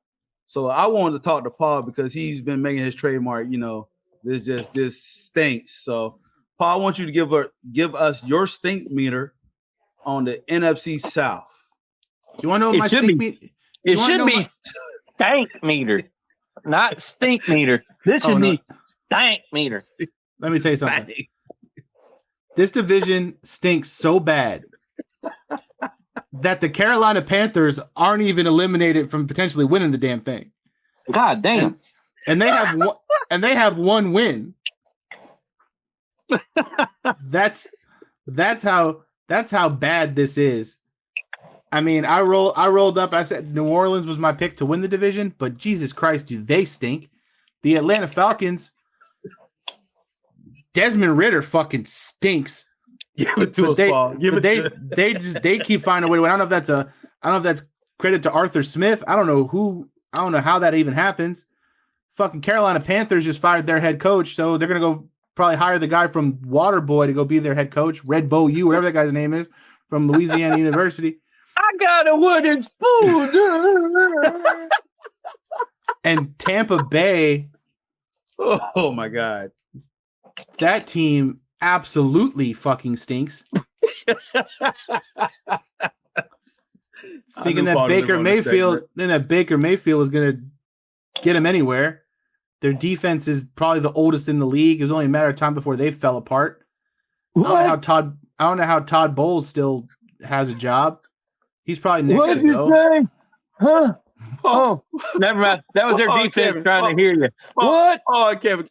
So I wanted to talk to Paul because he's been making his trademark. You know, this stinks. So Paul, I want you to give us your stink meter on the NFC South. You want to know what my stink meter? It should be stank meter, not stink meter. This should be stank meter. Let me tell you something. This division stinks so bad that the Carolina Panthers aren't even eliminated from potentially winning the damn thing. God damn! And they have one win. That's how bad this is. I mean, I rolled up. I said New Orleans was my pick to win the division, but Jesus Christ, do they stink? The Atlanta Falcons, Desmond Ridder fucking stinks. Give it to us, Paul. They keep finding a way to win. I don't know if that's credit to Arthur Smith. I don't know how that even happens. Fucking Carolina Panthers just fired their head coach, so they're gonna go probably hire the guy from Waterboy to go be their head coach, Red Bull U, whatever that guy's name is, from Louisiana University. I got a wooden spoon. And Tampa Bay. Oh my God. That team absolutely fucking stinks. Thinking that Baker Mayfield was going to get him anywhere. Their defense is probably the oldest in the league. It was only a matter of time before they fell apart. I don't know how Todd Bowles still has a job. He's probably next to go. Say? Huh? Oh, never mind. That was their defense Kevin, trying to hear you. What? Kevin.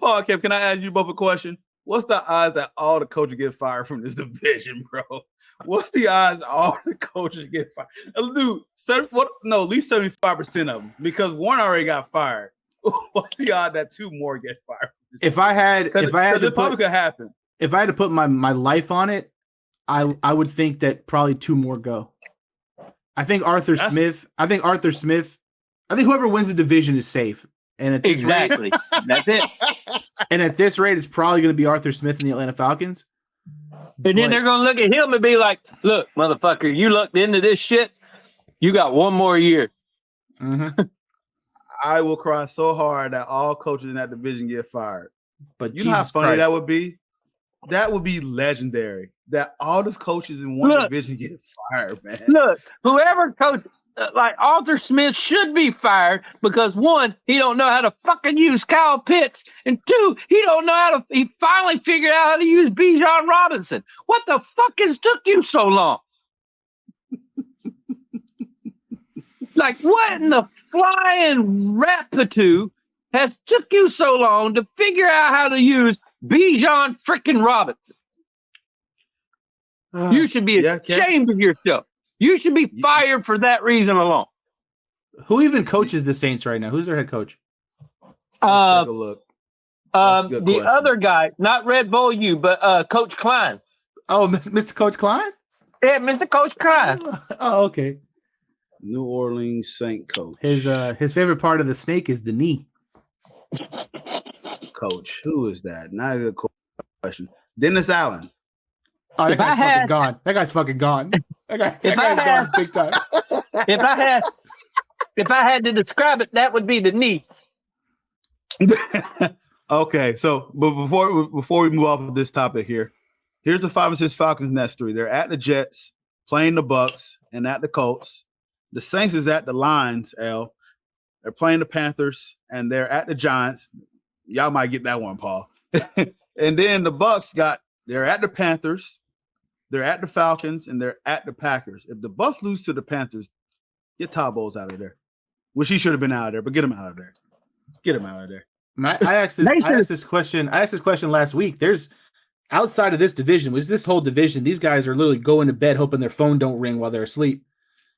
Kevin, can I ask you both a question? What's the odds that all the coaches get fired from this division, bro? What's the odds all the coaches get fired? Dude, at least 75% of them, because one already got fired. What's the odds that two more get fired? If I had probably could happen. If I had to put my life on it, I would think that probably two more go. I think whoever wins the division is safe. And at this rate, that's it. And at this rate, it's probably going to be Arthur Smith and the Atlanta Falcons. And then they're going to look at him and be like, look, motherfucker, you looked into this shit. You got one more year. Mm-hmm. I will cry so hard that all coaches in that division get fired. But you know how funny that would be? That would be legendary. That all those coaches in one division get fired, man. Look, whoever coach like Arthur Smith should be fired because one, he don't know how to fucking use Kyle Pitts, and two, he finally figured out how to use Bijan Robinson. What the fuck has took you so long? Like, what in the flying rapatoo has took you so long to figure out how to use Bijan freaking Robinson? You should be ashamed of yourself. You should be fired for that reason alone. Who even coaches the Saints right now? Who's their head coach? Let's take a look. The other guy, not Red Bull U, but Coach Klein. Oh, Mr. Coach Klein? Yeah, Mr. Coach Klein. Oh, okay. New Orleans Saint coach. His favorite part of the snake is the knee. Coach, who is that? Not a good question. Dennis Allen. Oh, that guy's fucking gone. That guy's fucking gone. That guy's gone big time. If I had to describe it, that would be the knee. Okay, so but before we move off of this topic here, here's the 5 and 6 Falcons next 3. They're at the Jets, playing the Bucks, and at the Colts. The Saints is at the Lions, L. They're playing the Panthers, and they're at the Giants. Y'all might get that one, Paul. And then the Bucks they're at the Panthers, they're at the Falcons, and they're at the Packers. If the Bucks lose to the Panthers, get Todd Bowles out of there. Wish he should have been out of there, but get him out of there. Get him out of there. I asked this question last week. There's outside of this division, which is this whole division, these guys are literally going to bed hoping their phone don't ring while they're asleep.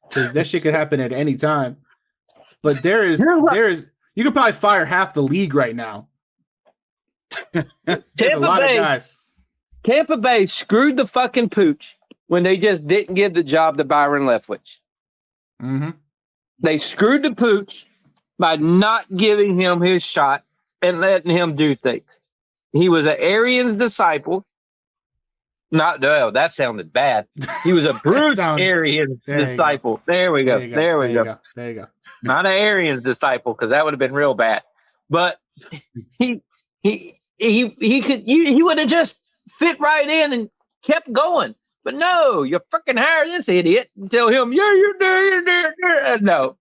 Because that shit could happen at any time. But there is you could probably fire half the league right now. Tampa Bay screwed the fucking pooch when they just didn't give the job to Byron Leftwich. Mm-hmm. They screwed the pooch by not giving him his shot and letting him do things. He was an Arians disciple. That sounded bad. He was a Bruce Arians disciple. There we go. There we go. Not an Arians disciple, because that would have been real bad. But he would have just fit right in and kept going. But no, you freaking hire this idiot and tell him, you're there. No.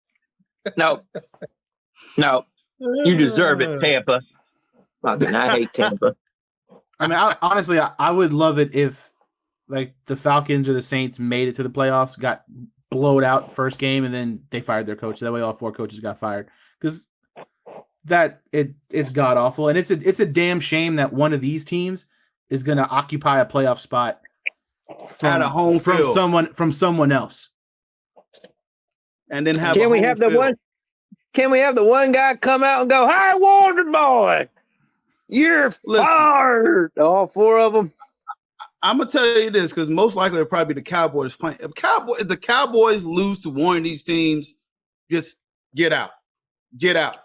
You deserve it, Tampa. I hate Tampa. I mean, honestly, I would love it if, like, the Falcons or the Saints made it to the playoffs, got blowed out first game, and then they fired their coach. That way, all 4 coaches got fired, because it's god awful, and it's a damn shame that one of these teams is going to occupy a playoff spot at a home from someone else, and then Can we have the one guy come out and go, "Hi, Wonder Boy, you're fired"? All 4 of them. I'm gonna tell you this, because most likely it'll probably be the Cowboys playing. If the Cowboys lose to one of these teams, just get out.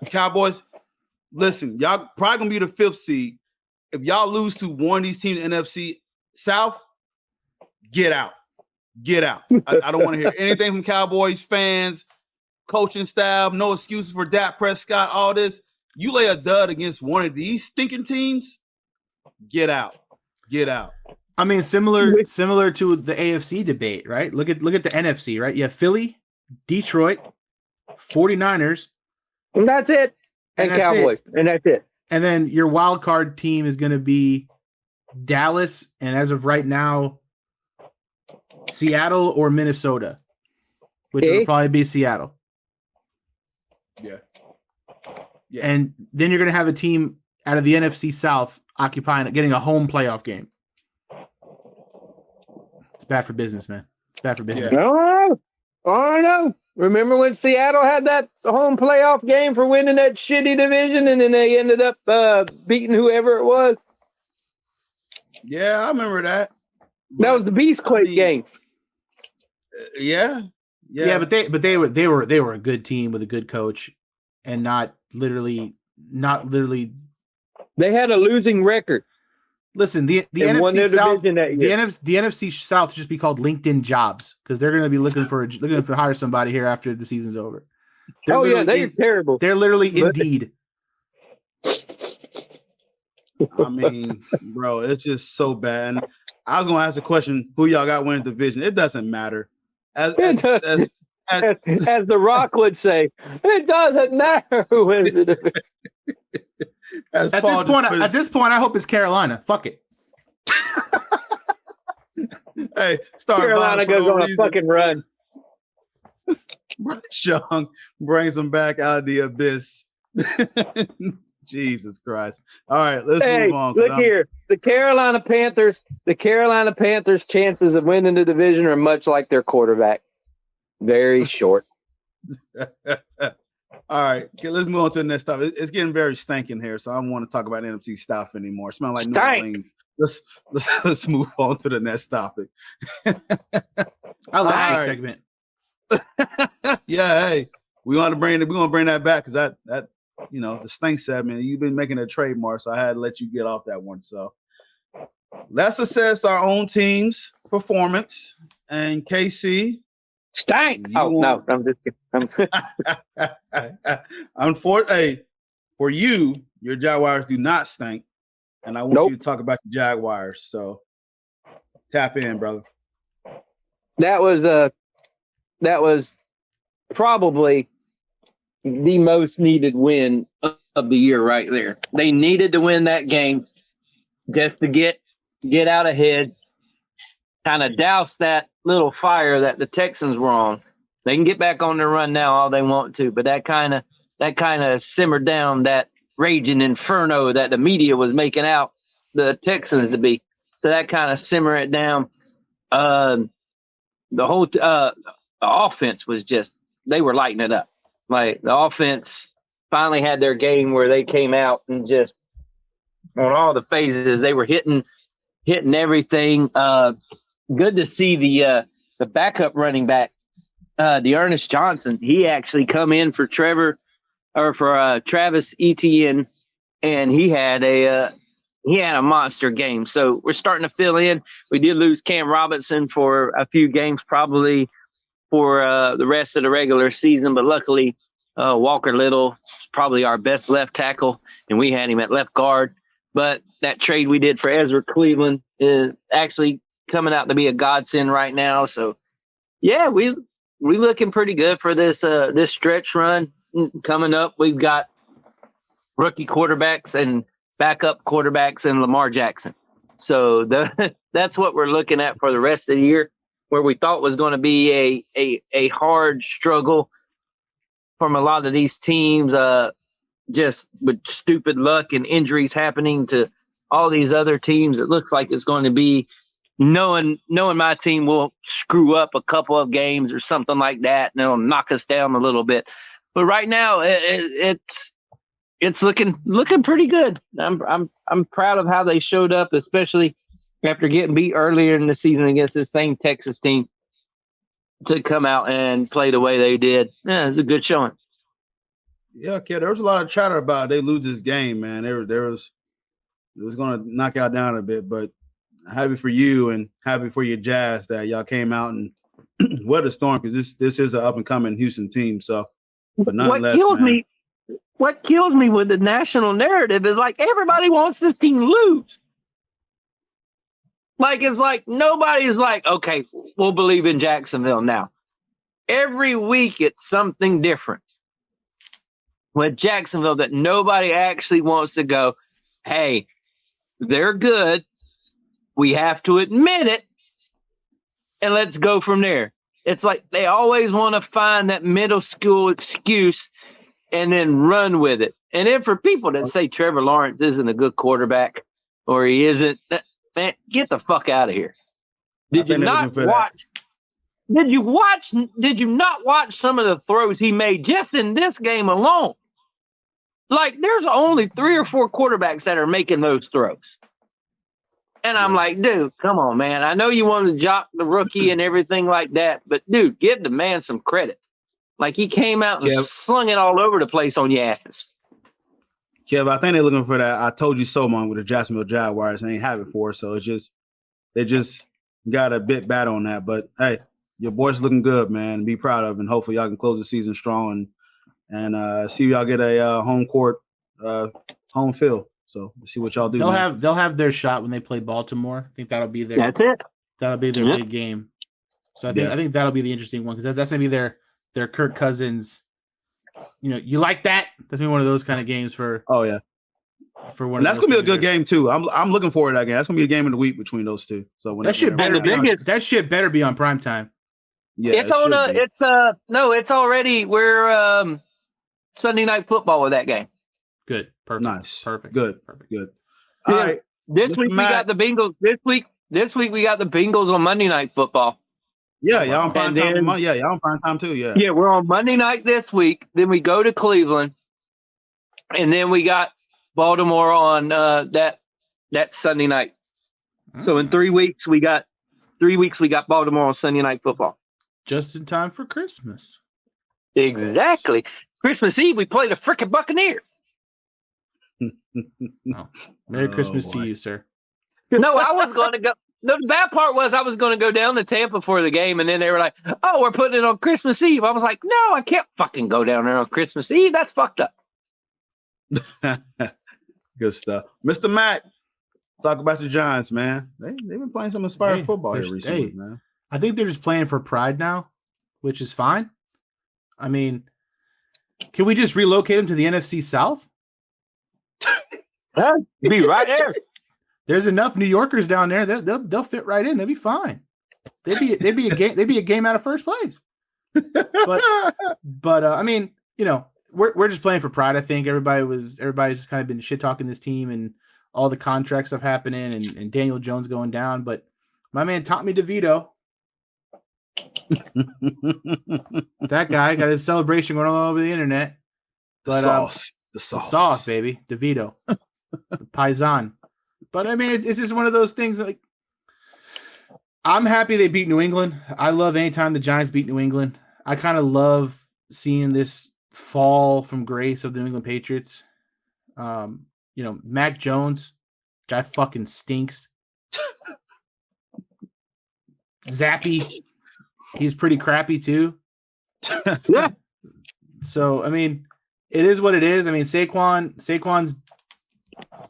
Cowboys, listen, y'all probably gonna be the 5th seed. If y'all lose to one of these teams in NFC South, get out. I don't want to hear anything from Cowboys fans, coaching staff. No excuses for Dak Prescott. All this. You lay a dud against one of these stinking teams, get out. I mean, similar to the AFC debate, right? Look at the NFC, right? You have Philly, Detroit, 49ers. And that's it. And Cowboys. And that's it. And then your wild card team is going to be Dallas, and as of right now, Seattle or Minnesota, which will probably be Seattle. Yeah. And then you're going to have a team out of the NFC South getting a home playoff game. It's bad for business, man. It's bad for business. Yeah. I know. Remember when Seattle had that home playoff game for winning that shitty division, and then they ended up beating whoever it was? Yeah, I remember that. That was the Beastquake game. Yeah, but they were a good team with a good coach, and not literally. They had a losing record. Listen, the NFC South, the NFC South should just be called LinkedIn Jobs, because they're going to be looking to hire somebody here after the season's over. They're terrible. They're literally Indeed. I mean, bro, it's just so bad. And I was going to ask the question, who y'all got winning the division? It doesn't matter. As The Rock would say, it doesn't matter who wins the division. At this point, I hope it's Carolina. Fuck it. Hey, Carolina goes on a fucking run. Bryce Young brings them back out of the abyss. Jesus Christ. All right, let's move on. Look here. The Carolina Panthers' chances of winning the division are much like their quarterback. Very short. All right, okay, let's move on to the next topic. It's getting very stank in here, so I don't want to talk about NFC South anymore. It smells like New Orleans. Let's move on to the next topic. I love this segment. Yeah, hey, we're gonna bring that back because that the stink segment. You've been making a trademark, so I had to let you get off that one. So let's assess our own team's performance. And KC, stank. No, I'm just kidding. For you, your Jaguars do not stink, and I want you to talk about the Jaguars. So tap in, brother. That was probably the most needed win of the year right there. They needed to win that game just to get out ahead, kind of douse that little fire that the Texans were on. They can get back on their run now all they want to, but that kind of simmered down that raging inferno that the media was making out the Texans to be. So that kind of simmered it down. The whole the offense was just, they were lighting it up. Like the offense finally had their game where they came out and just on all the phases, they were hitting everything. Good to see the backup running back, the Ernest Johnson. He actually come in for Travis Etienne, and he had a monster game. So we're starting to fill in. We did lose Cam Robinson for a few games, probably for the rest of the regular season, but luckily Walker Little is probably our best left tackle, and we had him at left guard. But that trade we did for Ezra Cleveland is actually coming out to be a godsend right now. So yeah, we looking pretty good for this stretch run coming up. We've got rookie quarterbacks and backup quarterbacks and Lamar Jackson. So that's what we're looking at for the rest of the year, where we thought was going to be a hard struggle from a lot of these teams, just with stupid luck and injuries happening to all these other teams. It looks like it's going to be knowing my team will screw up a couple of games or something like that, and it'll knock us down a little bit. But right now, it's looking pretty good. I'm proud of how they showed up, especially after getting beat earlier in the season against the same Texas team, to come out and play the way they did. Yeah, it's a good showing. Yeah, kid. There was a lot of chatter about they lose this game, man. It was going to knock y'all down a bit, but happy for you and happy for your Jazz that y'all came out and weathered the storm, because this is an up and coming Houston team. So, but nonetheless, what kills me with the national narrative is like everybody wants this team to lose. Like it's like nobody's like, okay, we'll believe in Jacksonville now. Every week it's something different with Jacksonville that nobody actually wants to go, hey, they're good. We have to admit it, and let's go from there. It's like they always want to find that middle school excuse and then run with it. And then for people that say Trevor Lawrence isn't a good quarterback or he isn't, man, get the fuck out of here. Did you not watch some of the throws he made just in this game alone? Like, there's only 3 or 4 quarterbacks that are making those throws. And I'm like, dude, come on, man. I know you want to jock the rookie and everything like that, but, dude, give the man some credit. Like, he came out and slung it all over the place on your asses. Kev, I think they're looking for that I told you so long with the Jacksonville Jaguars. They ain't have it for us, so they just got a bit bad on that. But, hey, your boys looking good, man. Be proud of, and hopefully y'all can close the season strong and see if y'all get a home field. So let's see what y'all do. They'll have their shot when they play Baltimore. I think that'll be their. That's it. That'll be their big game. So I think that'll be the interesting one, because that's gonna be their Kirk Cousins. You know, you like that? That's gonna be one of those kind of games for. Oh yeah. For one. And that's gonna be a good game too. I'm looking forward to that game. That's gonna be a game of the week between those two. So that shit better be on prime time. Yeah, it's on. It's already. We're Sunday Night Football with that game. Good. Perfect. Nice. Perfect. Good. Perfect. Good. All right. This week we got the Bengals. This week we got the Bengals on Monday Night Football. Yeah, y'all on prime time. Yeah, y'all on prime time too. Yeah. Yeah, we're on Monday night this week. Then we go to Cleveland, and then we got Baltimore on that Sunday night. So in 3 weeks we got Baltimore on Sunday Night Football. Just in time for Christmas. Exactly. Christmas Eve, we played the frickin' Buccaneers. Oh, Merry Christmas to you, sir. No, I was going to go. The bad part was I was going to go down to Tampa for the game, and then they were like, "Oh, we're putting it on Christmas Eve." I was like, "No, I can't fucking go down there on Christmas Eve. That's fucked up." Good stuff. Mr. Matt, talk about the Giants, man. They've been playing some inspiring football here recently, man. I think they're just playing for pride now, which is fine. I mean, can we just relocate them to the NFC South? Be right there. There's enough New Yorkers down there. They'll fit right in. They'll be fine. They'd be a game out of first place. But I mean, you know, we're just playing for pride. I think everybody's just kind of been shit talking this team and all the contract stuff happening and Daniel Jones going down. But my man Tommy DeVito, that guy got his celebration going all over the internet. The sauce, baby, DeVito, the Paisan. But I mean, it's just one of those things. Like, I'm happy they beat New England. I love anytime the Giants beat New England. I kind of love seeing this fall from grace of the New England Patriots. You know, Mac Jones, guy fucking stinks. Zappy, he's pretty crappy too. Yeah. So I mean, it is what it is. I mean, Saquon's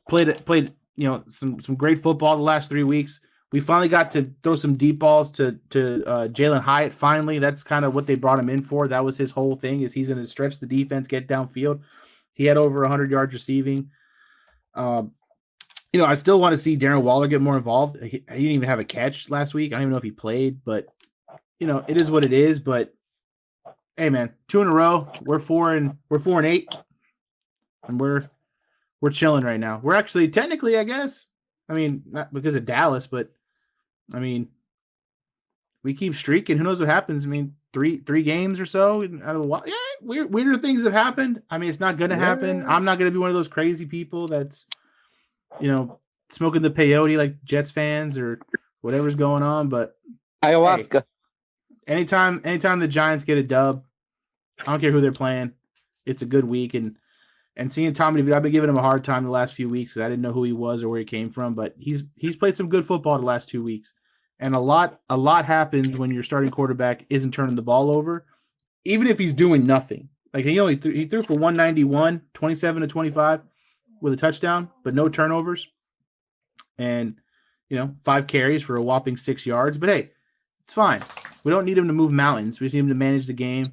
played you know some great football the last 3 weeks. We finally got to throw some deep balls to Jalen Hyatt. Finally, that's kind of what they brought him in for. That was his whole thing, is he's going to stretch the defense, get downfield. He had over 100 yards receiving. You know, I still want to see Darren Waller get more involved. He didn't even have a catch last week. I don't even know if he played, but you know, it is what it is. But hey, man, 2 in a row. We're 4-8, and we're chilling right now. We're actually technically, I guess. I mean, not because of Dallas, but I mean, we keep streaking. Who knows what happens? I mean, three games or so out of the wild. Yeah, weirder things have happened. I mean, it's not going to happen. I'm not going to be one of those crazy people that's, you know, smoking the peyote like Jets fans or whatever's going on. But ayahuasca. Hey, anytime the Giants get a dub, I don't care who they're playing, it's a good week. And seeing Tommy DeVito, I've been giving him a hard time the last few weeks because I didn't know who he was or where he came from. But he's played some good football the last 2 weeks. And a lot happens when your starting quarterback isn't turning the ball over, even if he's doing nothing. Like he threw for 191, 27 to 25 with a touchdown, but no turnovers. And, you know, 5 carries for a whopping 6 yards. But hey, it's fine. We don't need him to move mountains. We just need him to manage the game.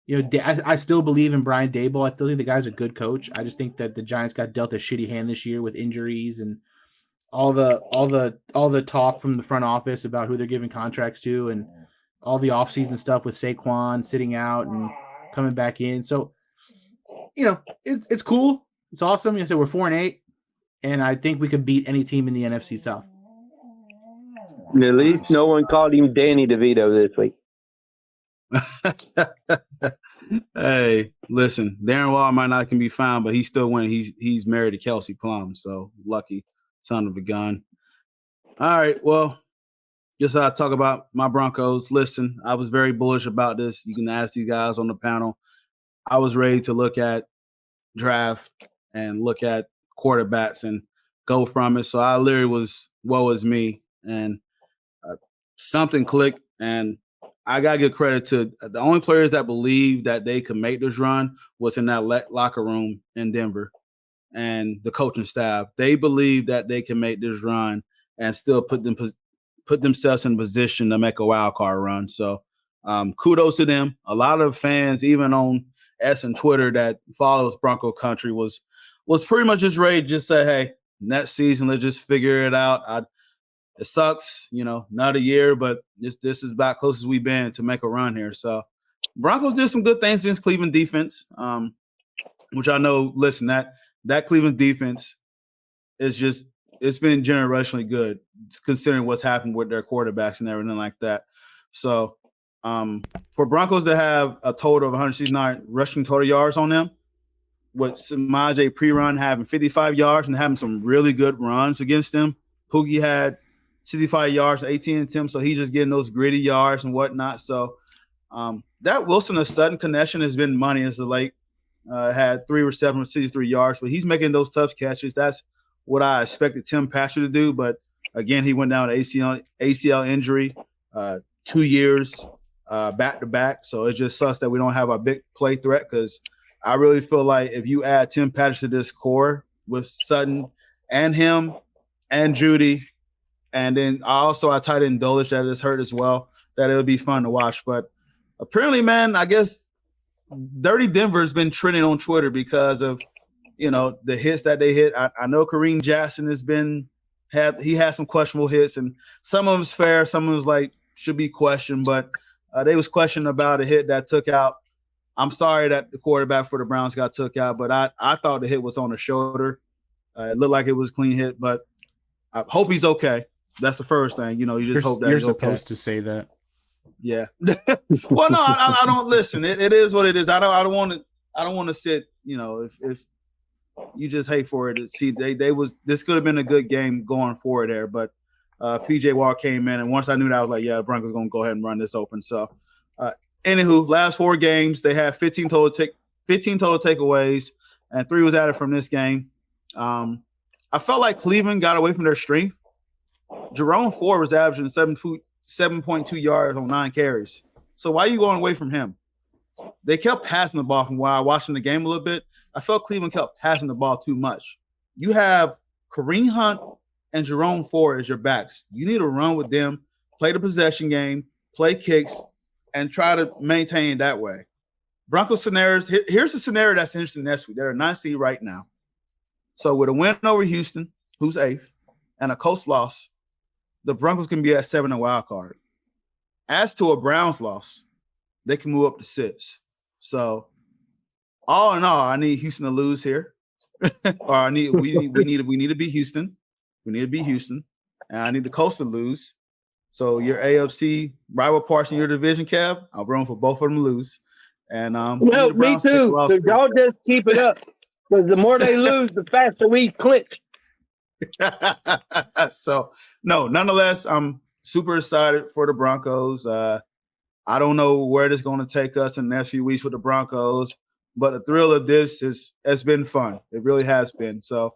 You know, I still believe in Brian Daboll. I still think the guy's a good coach. I just think that the Giants got dealt a shitty hand this year with injuries and all the talk from the front office about who they're giving contracts to and all the offseason stuff with Saquon sitting out and coming back in. So, you know, it's cool. It's awesome. You know, so we're 4-8, and I think we could beat any team in the NFC South. At least no one called him Danny DeVito this week. Hey, listen, Darren Waller might not can be found, but he's still winning. He's married to Kelsey Plum, so lucky son of a gun. All right, well, just I talk about my Broncos. Listen, I was very bullish about this. You can ask these guys on the panel. I was ready to look at draft and look at quarterbacks and go from it. So I literally was, woe is me, and something clicked, and I got to give credit to the only players that believed that they could make this run was in that locker room in Denver and the coaching staff. They believed that they can make this run and still put themselves in position to make a wild card run. So kudos to them. A lot of fans, even on X and Twitter that follows Bronco country, was pretty much just ready to just say, hey, next season, let's just figure it out. It sucks, you know, not a year, but this is about close as we've been to make a run here. So Broncos did some good things against Cleveland defense, which I know, listen, that Cleveland defense is just, it's been generationally good considering what's happened with their quarterbacks and everything like that. So for Broncos to have a total of 169 rushing total yards on them, with Samaje pre-run having 55 yards and having some really good runs against them, Pookie had 65 yards, 18 attempts, so he's just getting those gritty yards and whatnot. So That Wilson to Sutton connection has been money as of late. Had 3 receptions, 63 yards, but he's making those tough catches. That's what I expected Tim Patrick to do, but again, he went down with ACL injury, 2 years back to back. So it just sucks that we don't have a big play threat, because I really feel like if you add Tim Patrick to this core with Sutton and him and Judy, and then I tied in Dolish that is hurt as well, that it'll be fun to watch. But apparently, man, I guess Dirty Denver has been trending on Twitter because of, the hits that they hit. I know Kareem Jackson he had some questionable hits, and some of them's fair, some of them's like should be questioned, but they was questioning about a hit that took out. I'm sorry that the quarterback for the Browns got took out, but I thought the hit was on the shoulder. It looked like it was a clean hit, but I hope he's okay. That's the first thing. You just hope that you're he's okay. supposed to say that. Yeah. Well, no, I don't listen. It is what it is. I don't want to sit. If you just hate for it to see this could have been a good game going forward there, but PJ Walker came in, and once I knew that, I was like, yeah, the Broncos gonna go ahead and run this open. So, anywho, last 4 games they had 15 total takeaways, and 3 was added from this game. I felt like Cleveland got away from their strength. Jerome Ford was averaging 7.2 yards on 9 carries. So why are you going away from him? They kept passing the ball from while I was watching the game a little bit. I felt Cleveland kept passing the ball too much. You have Kareem Hunt and Jerome Ford as your backs. You need to run with them, play the possession game, play kicks, and try to maintain that way. Broncos scenarios, here's a scenario that's interesting next week. They're a 9 seed right now. So with a win over Houston, who's 8th, and a close loss, the Broncos can be at 7 and wild card. As to a Browns loss, they can move up to 6. So all in all, I need Houston to lose here. Or we need to beat Houston. We need to beat Houston. And I need the Colts to lose. So your AFC rival parts in your division, Kev, I'll run for both of them to lose. And well, me too. So y'all just keep it up. Because the more they lose, the faster we clinch. So, no, nonetheless, I'm super excited for the Broncos. I don't know where this is going to take us in the next few weeks with the Broncos, but the thrill of this has been fun. It really has been. So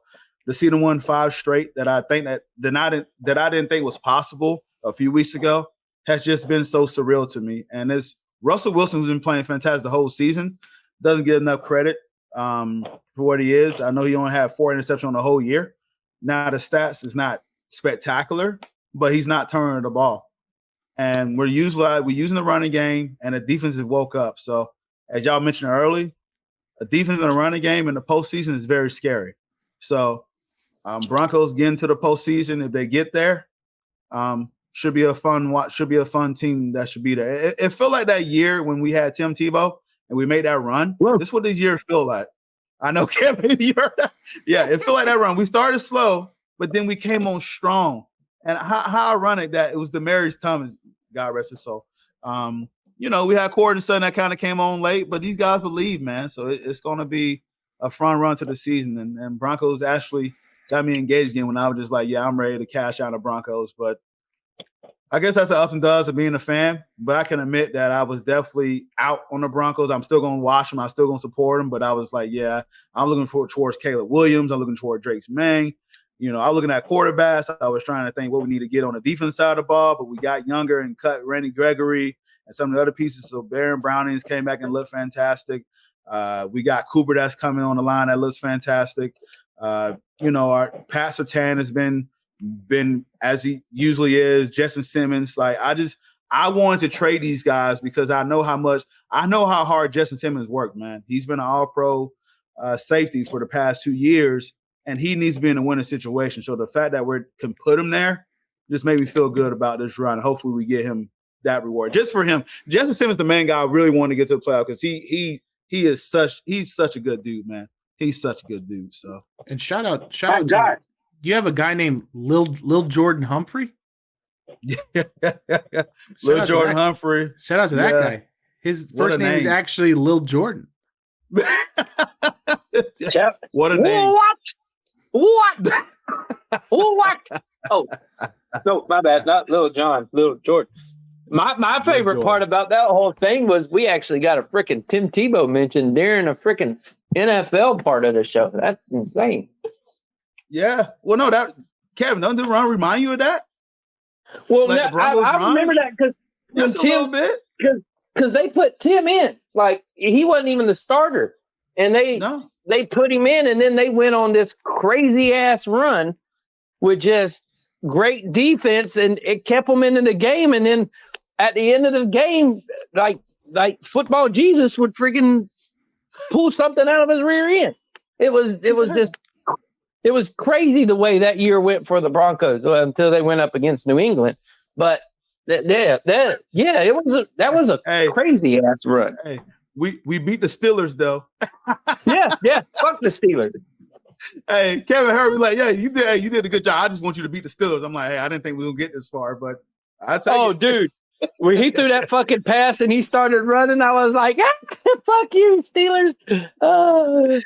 to see them win 5 straight that I think that I didn't think was possible a few weeks ago has just been so surreal to me. And it's Russell Wilson, who's been playing fantastic the whole season, doesn't get enough credit for what he is. I know he only had 4 interceptions on the whole year. Now the stats is not spectacular, but he's not turning the ball. And we're using the running game, and the defense has woke up. So as y'all mentioned early, a defense in the running game in the postseason is very scary. So Broncos getting to the postseason, if they get there, should be a fun watch. Should be a fun team that should be there. It felt like that year when we had Tim Tebow and we made that run. Whoa. This is what these years feel like. I know, Kevin, you heard that. Yeah, it felt like that run. We started slow, but then we came on strong. And how ironic that it was Demaryius Thomas, God rest his soul. We had Cortez and Son that kind of came on late, but these guys believe, man. So it's going to be a fun run to the season. And Broncos actually got me engaged again when I was just like, yeah, I'm ready to cash out the Broncos. But I guess that's the ups and downs of being a fan. But I can admit that I was definitely out on the Broncos. I'm still going to watch them. I'm still going to support them. But I was like, yeah, I'm looking towards Caleb Williams. I'm looking toward Drake Mang. I'm looking at quarterbacks. I was trying to think what we need to get on the defense side of the ball, but we got younger and cut Randy Gregory and some of the other pieces. So Baron Brownings came back and looked fantastic. We got Cooper that's coming on the line that looks fantastic. Our Pat Surtain has been as he usually is. Justin Simmons, I wanted to trade these guys because I know how hard Justin Simmons worked, man. He's been an all-pro safety for the past 2 years. And he needs to be in a winning situation. So the fact that we can put him there just made me feel good about this run. Hopefully we get him that reward. Just for him, Justin Simmons, the main guy I really want to get to the playoff because he's such a good dude, man. He's such a good dude. So and shout out to, you have a guy named Lil Jordan Humphrey? Yeah. Lil Jordan Humphrey. Shout out to that guy. His first name is actually Lil Jordan. What a name. What? Oh, no, my bad. Not Lil John, Lil Jordan. My favorite part about that whole thing was we actually got a freaking Tim Tebow mentioned during a freaking NFL part of the show. That's insane. Yeah. Well, no, Kevin, doesn't the run remind you of that? Well, like I remember that because Tim, a little bit. Because they put Tim in. Like, he wasn't even the starter. And they put him in, and then they went on this crazy-ass run with just great defense, and it kept them in the game. And then at the end of the game, like football Jesus would freaking pull something out of his rear end. It was crazy the way that year went for the Broncos until they went up against New England. But that was a crazy ass run. Hey, we beat the Steelers though. yeah, fuck the Steelers. Hey, Kevin Hurd was like, yeah, you did a good job. I just want you to beat the Steelers. I'm like, hey, I didn't think we would get this far, but I tell you. Dude, when he threw that fucking pass and he started running, I was like, fuck you, Steelers. All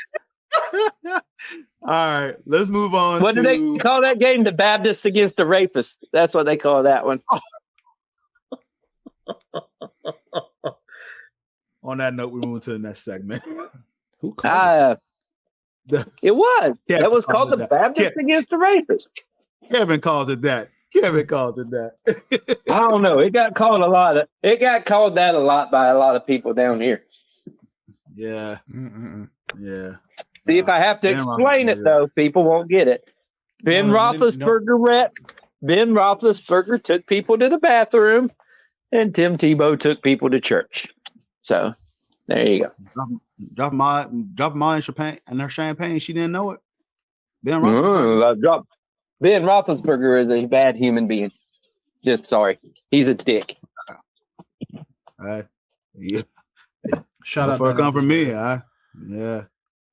right, let's move on. What do they call that game? The Baptist against the Rapist. That's what they call that one. On that note, we move to the next segment. Who called it? It was. Kevin that was called the Baptist against the Rapist. Kevin calls it that. I don't know. It got called that a lot by a lot of people down here. Yeah. Yeah. See, if I have to explain it, though, people won't get it. Ben Roethlisberger took people to the bathroom, and Tim Tebow took people to church. So, there you go. Drop mine champagne and her champagne. She didn't know it. Ben Roethlisberger is a bad human being. Just sorry. He's a dick. Yeah. Shut up. Come from me. Yeah.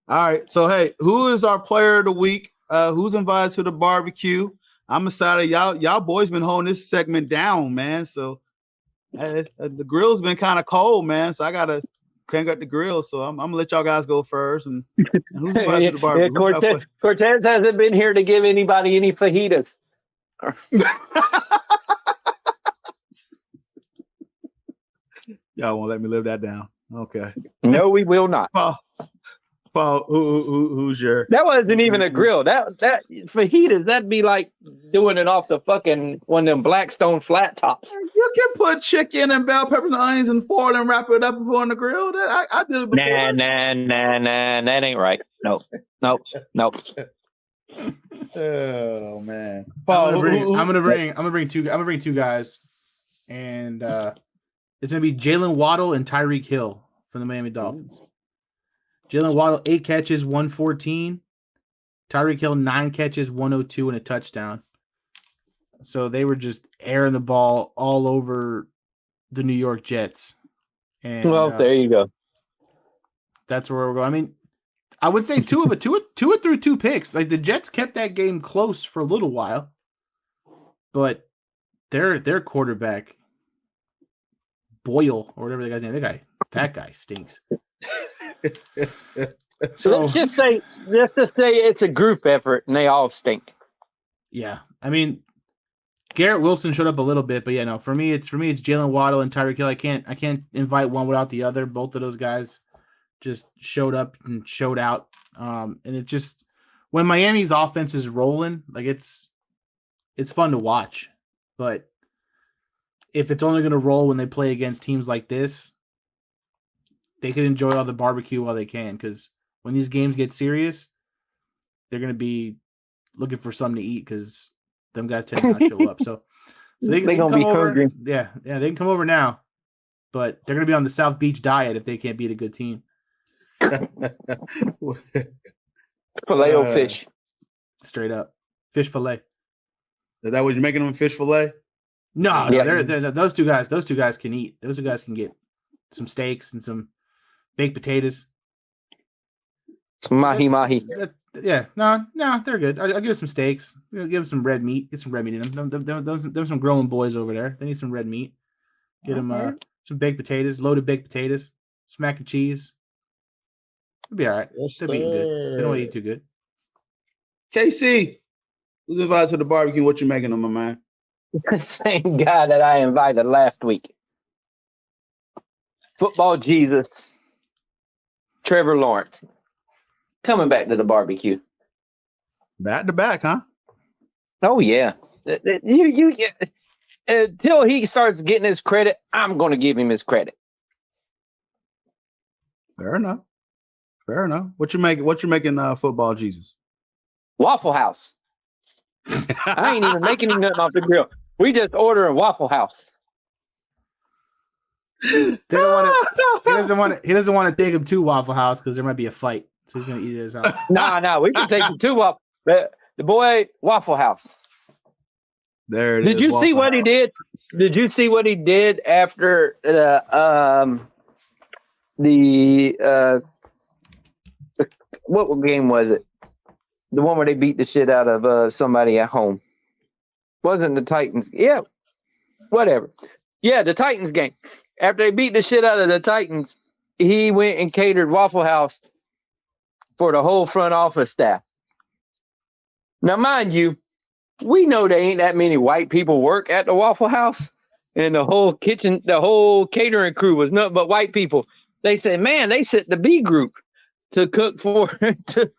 All right. So, hey, who is our player of the week? Who's invited to the barbecue? I'm excited. Y'all boys been holding this segment down, man. So the grill's been kind of cold, man. So I gotta crank up the grill. So I'm gonna let y'all guys go first. And who's invited to the barbecue? Cortez hasn't been here to give anybody any fajitas. Y'all won't let me live that down. Okay. No, we will not. Paul, who's your? That wasn't even a grill. That fajitas. That'd be like doing it off the fucking one of them Blackstone flat tops. You can put chicken and bell peppers and onions and foil and wrap it up and put on the grill. I did it before. Nah. That ain't right. Nope. Oh man, Paul, I'm gonna bring two guys, and it's gonna be Jalen Waddle and Tyreek Hill from the Miami Dolphins. Jalen Waddle 8 catches, 114. Tyreek Hill 9 catches, 102 and a touchdown. So they were just airing the ball all over the New York Jets. And there you go. That's where we're going. I mean, I would say two through 2 picks. Like the Jets kept that game close for a little while, but their quarterback Boyle or whatever the guy's name, that guy stinks. So let's just say it's a group effort and they all stink. Yeah, I mean, Garrett Wilson showed up a little bit, but yeah, no. For me, it's Jalen Waddle and Tyreek Hill. I can't invite one without the other. Both of those guys just showed up and showed out. And it just when Miami's offense is rolling, like it's fun to watch. But if it's only going to roll when they play against teams like this, they can enjoy all the barbecue while they can, because when these games get serious, they're going to be looking for something to eat because them guys tend to not show up. So they can come over. Hungry. Yeah, they can come over now, but they're going to be on the South Beach diet if they can't beat a good team. Filet fish, straight up fish fillet. Is that what you're making them? Fish fillet? No, they're those two guys. Those two guys can eat. Those two guys can get some steaks and some baked potatoes. Some mahi. Yeah, no, they're good. I'll give them some steaks. Give them some red meat. Get some red meat in them. Those some growing boys over there. They need some red meat. Get them some baked potatoes, loaded baked potatoes, some mac and cheese. It'll be all right. Yes, they'll be eating good. They don't eat too good. KC, who's invited to the barbecue? What you making them, my man? The same guy that I invited last week. Football Jesus, Trevor Lawrence, coming back to the barbecue. Back to back, huh? Oh yeah. You until he starts getting his credit, I'm going to give him his credit. Fair enough. What you making football Jesus? Waffle House. I ain't even making him nothing off the grill. We just order a Waffle House. He doesn't want to take him to Waffle House because there might be a fight. So he's gonna eat it his house. No, we can take him to Waffle. The boy Waffle House. There it is. Did you see what he did? Did you see what he did after what game was it? The one where they beat the shit out of somebody at home. Wasn't the Titans? Yeah, whatever. Yeah, the Titans game. After they beat the shit out of the Titans, he went and catered Waffle House for the whole front office staff. Now, mind you, we know there ain't that many white people work at the Waffle House, and the whole kitchen, the whole catering crew was nothing but white people. They said, man, they sent the B group to cook for to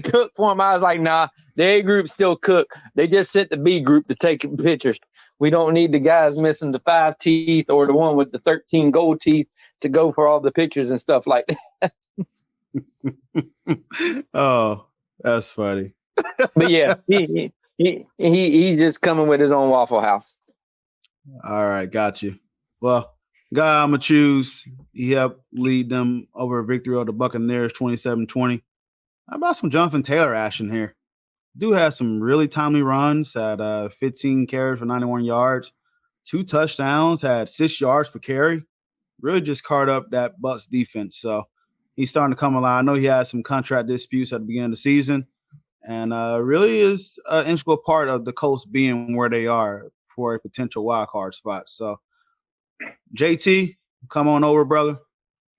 cook for them. I was like, nah, the A group still cook. They just sent the B group to take pictures. We don't need the guys missing the 5 teeth or the one with the 13 gold teeth to go for all the pictures and stuff like that. Oh, that's funny. But yeah, he's just coming with his own Waffle House. All right, got you. Well, guy I'm going to choose, he helped lead them over a victory over the Buccaneers 27-20. How about some Jonathan Taylor action here? Dude has some really timely runs, had 15 carries for 91 yards, 2 touchdowns, had 6 yards per carry. Really just carved up that Bucs defense. So he's starting to come alive. I know he had some contract disputes at the beginning of the season, and really is an integral part of the Colts being where they are for a potential wild card spot. So JT, come on over, brother.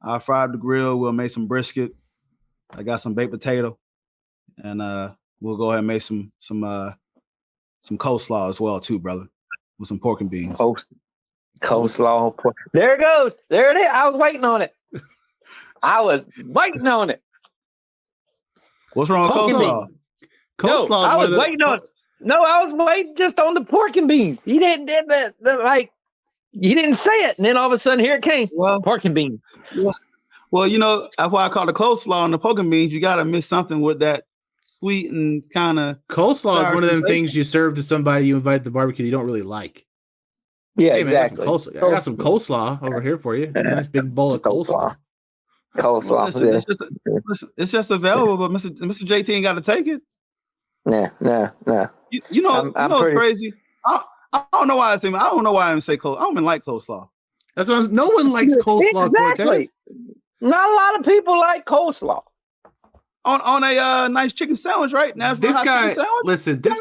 I'll fry up the grill. We'll make some brisket. I got some baked potato, and we'll go ahead and make some coleslaw as well too, brother, with some pork and beans. Coleslaw. There it goes. There it is. I was waiting on it. What's wrong with coleslaw? Coleslaw. I was waiting on it. No, I was waiting just on the pork and beans. He didn't you didn't say it, and then all of a sudden here it came. Well, pork and beans. Well, you know, that's why I call it coleslaw and the pork and beans. You got to miss something with that sweet and kind of coleslaw is one of them things you serve to somebody you invite to the barbecue you don't really like. Yeah, hey, man, exactly. I got some coleslaw over here for you. A nice big bowl of coleslaw. Coleslaw. Listen, it's just available, but Mr. JT ain't got to take it. Nah. You know what's crazy? I don't know why I say. I don't know why I even say coleslaw. I don't even like coleslaw. That's what no one likes coleslaw. Exactly. Cortez. Not a lot of people like coleslaw. On a nice chicken sandwich, right? Now this guy, listen. This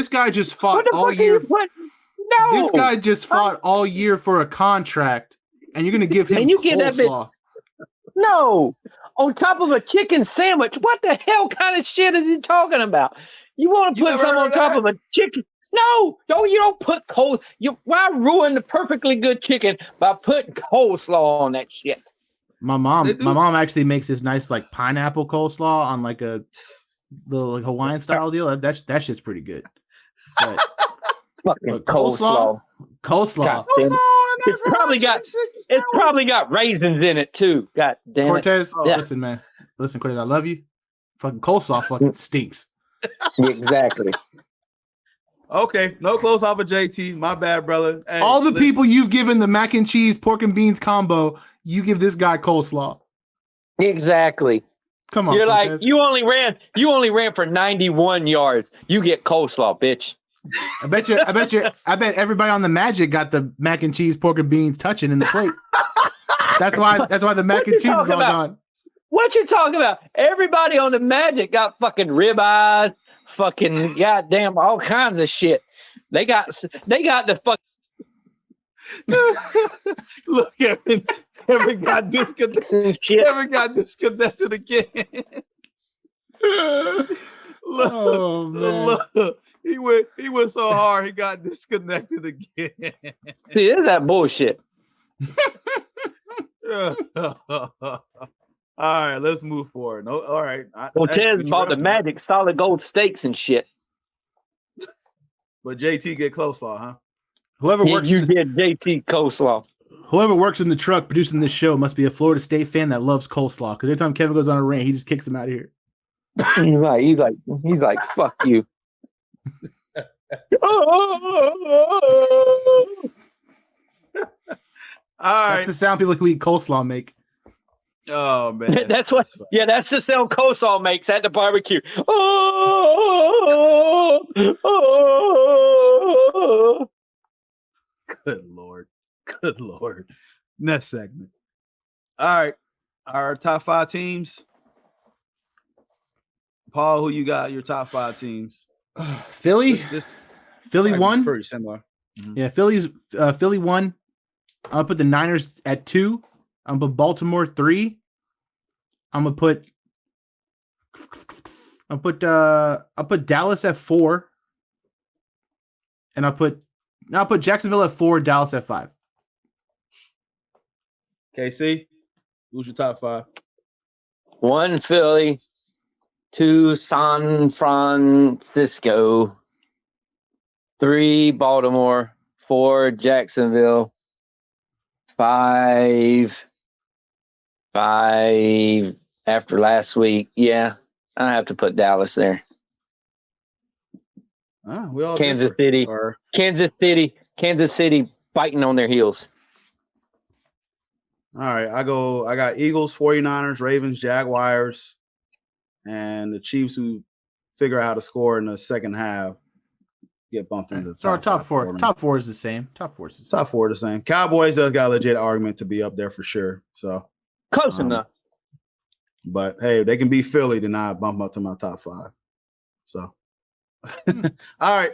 guy just fought all year. No. This guy just fought all year for a contract, and you're going to give him and you coleslaw. Give that bitch, no, on top of a chicken sandwich. What the hell kind of shit is he talking about? You want to put something on top of a chicken? No, you don't put why ruin the perfectly good chicken by putting coleslaw on that shit? My mom actually makes this nice like pineapple coleslaw on like a little like Hawaiian style deal. That shit's pretty good. But, fucking coleslaw. It's probably got raisins in it too. God damn it. Cortez, listen, man. Listen, Cortez, I love you. Fucking coleslaw fucking stinks. Exactly. Okay, no close off of JT. My bad, brother. Hey, all the people you've given the mac and cheese, pork and beans combo, you give this guy coleslaw. Exactly. Come on. You're Cortez. Like, you only ran for 91 yards. You get coleslaw, bitch. I bet everybody on the Magic got the mac and cheese, pork and beans touching in the plate. That's why the mac and cheese is all gone. What you talking about? Everybody on the Magic got fucking ribeyes, fucking goddamn all kinds of shit. They got the fuck. Look, Kevin got disconnected. Kevin got disconnected again. Oh man. He went so hard he got disconnected again. See, is that bullshit? All right, let's move forward. No, all right. Cortez bought the Magic solid gold steaks and shit. But JT get coleslaw, huh? Whoever works you get JT coleslaw. Whoever works in the truck producing this show must be a Florida State fan that loves coleslaw. Because every time Kevin goes on a rant, he just kicks him out of here. He's like, fuck you. All right. That's the sound people who eat coleslaw make. Oh man, that's the sound coleslaw makes at the barbecue. Good Lord. Next segment. All right, our top 5 teams. Paul, who you got? Your top 5 teams? Philly. Philly won. Pretty similar. Mm-hmm. Yeah, Philly won. I'll put the Niners at 2. I'm gonna put Baltimore 3. I'll put Dallas at 4. And I'll put Jacksonville at 4, Dallas at 5. KC, who's your top 5? 1 Philly, 2 San Francisco, 3 Baltimore, 4 Jacksonville, 5 after last week. Yeah, I have to put Dallas there. We all Kansas City fighting on their heels. All right, I got Eagles, 49ers, Ravens, Jaguars, and the Chiefs, who figure out how to score in the second half, get bumped into the top. So our top 4. Top 4 is the same. Top 4 is the same. Cowboys has got a legit argument to be up there for sure. So close enough. But hey, they can beat Philly to not bump up to my top 5. So all right.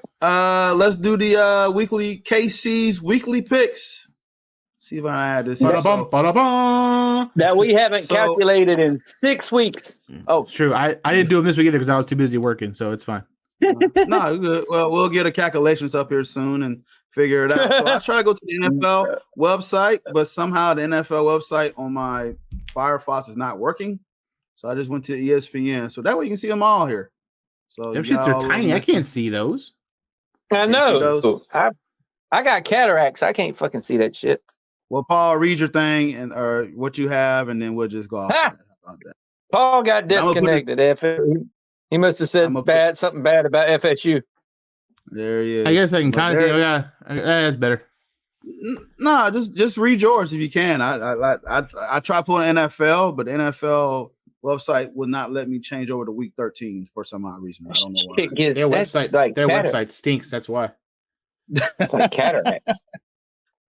Let's do the KC's weekly picks. See if I add this. That we haven't calculated in 6 weeks. Oh, it's true. I didn't do them this week either because I was too busy working, so it's fine. No, good. Well, we'll get a calculations up here soon and figure it out. So I try to go to the NFL website, but somehow the NFL website on my Firefox is not working. So I just went to ESPN. So that way you can see them all here. So them shits are tiny. I can't see those. I know. I got cataracts. I can't fucking see that shit. Well, Paul, read your thing or what you have, and then we'll just go off that. Paul got disconnected. He must have said something bad about FSU. There he is. I guess I can kind of see. Oh yeah, that's better. No, just read yours if you can. I try pulling NFL, but the NFL website would not let me change over to week 13 for some odd reason. I don't know why. Their website stinks. That's why. It's like cataracts.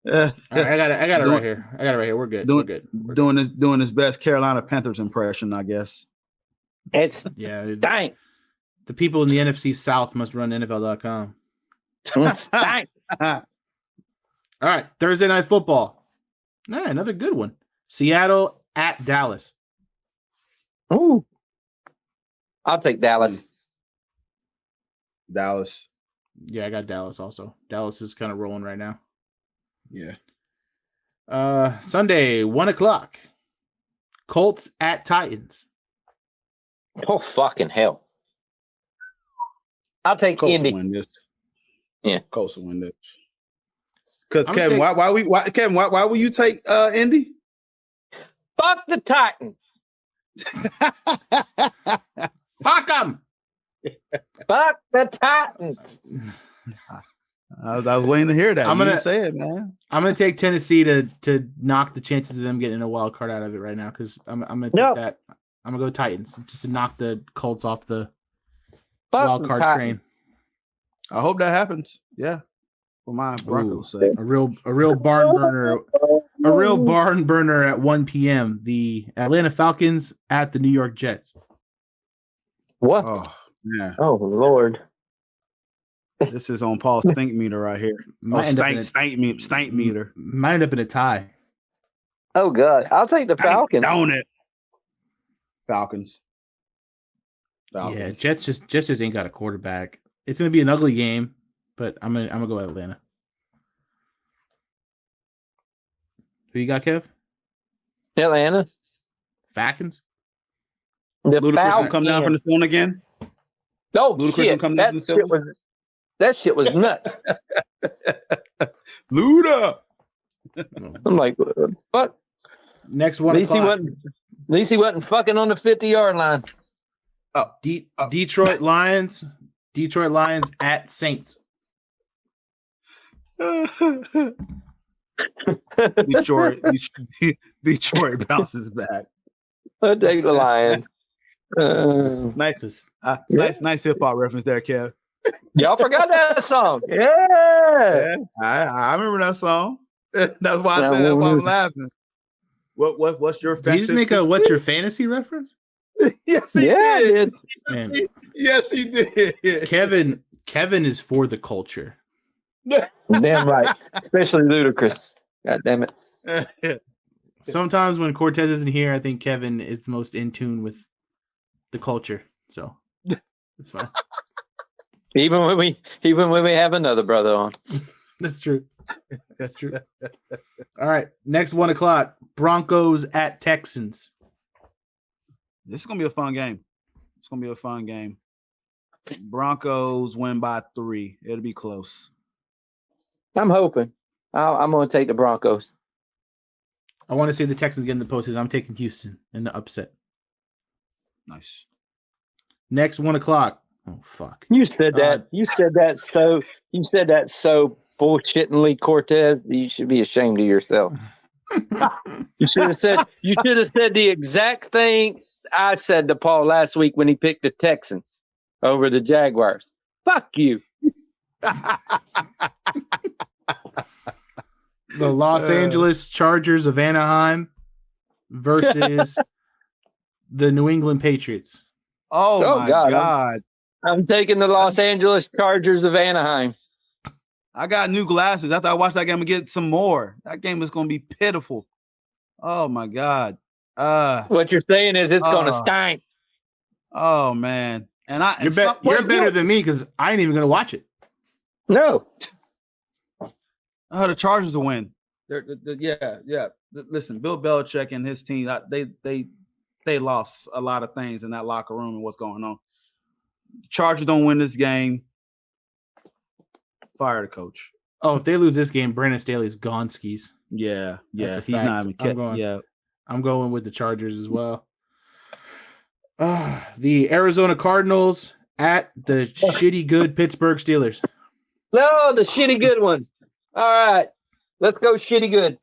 Right, I got it right here. We're good. We're good. Doing his best Carolina Panthers impression, I guess. It's dang. The people in the NFC South must run NFL.com. Dang. All right, Thursday night football. Another good one. Seattle at Dallas. Ooh, I'll take Dallas. Dallas. Yeah, I got Dallas also. Dallas is kind of rolling right now. Yeah. Sunday, 1:00. Colts at Titans. Oh, fucking hell. I'll take Colts Indy. Win this. Yeah. Colts will win this. Because Kevin, why will you take Indy? Fuck the Titans. Fuck them. Fuck the Titans. I was waiting to hear that. I'm gonna say it, man. I'm gonna take Tennessee to knock the chances of them getting a wild card out of it right now because I'm gonna take that. I'm gonna go Titans just to knock the Colts off the wild card train. I hope that happens. Yeah, for my Broncos' sake. A real barn burner. A real barn burner at 1 p.m. The Atlanta Falcons at the New York Jets. What? Oh man. Oh Lord. This is on Paul's stink meter right here. Stink meter. Might end up in a tie. Oh God, I'll take the Falcons. Down it. Falcons. Yeah, Jets just ain't got a quarterback. It's gonna be an ugly game, but I'm gonna go Atlanta. Who you got, Kev? Atlanta. Falcons. The Ludacris will come down from the phone again. Oh Ludacris shit! come down That shit was nuts. Luda. I'm like, fuck. Next one. At least he wasn't fucking on the 50-yard line. Detroit Lions. Detroit Lions at Saints. Detroit bounces back. I'll take the Lions. Nice hip hop reference there, Kev. Y'all forgot that song. Yeah. I remember that song. That's why I said that's why I'm laughing. What's your Did you just make a what's your fantasy reference? Yes, he did. Man. Yes, he did. Kevin is for the culture. Damn right. Especially Ludacris. God damn it. Sometimes when Cortez isn't here, I think Kevin is the most in tune with the culture. So it's fine. Even when we have another brother on. That's true. That's true. All right. Next 1 o'clock. Broncos at Texans. This is gonna be a fun game. Broncos win by 3. It'll be close. I'm hoping. I'm going to take the Broncos. I want to see the Texans get in the postseason. I'm taking Houston in the upset. Nice. Next 1 o'clock. Oh fuck! You said that. You said that so bullshittingly, Cortez. You should be ashamed of yourself. You should have said the exact thing I said to Paul last week when he picked the Texans over the Jaguars. Fuck you. The Los Angeles Chargers of Anaheim versus the New England Patriots. Oh my God. I'm taking the Los Angeles Chargers of Anaheim. I got new glasses. After I watch that game and get some more. That game is going to be pitiful. Oh my God. What you're saying is it's going to stink. Oh man. And you're better than me because I ain't even going to watch it. No. Oh, the Chargers will win. Yeah. Listen, Bill Belichick and his team, they lost a lot of things in that locker room and what's going on. Chargers don't win this game. Fire the coach. Oh, if they lose this game, Brandon Staley's gone skis. Yeah. He's not even I'm going with the Chargers as well. The Arizona Cardinals at the shitty good Pittsburgh Steelers. No, the shitty good one. All right. Let's go shitty good.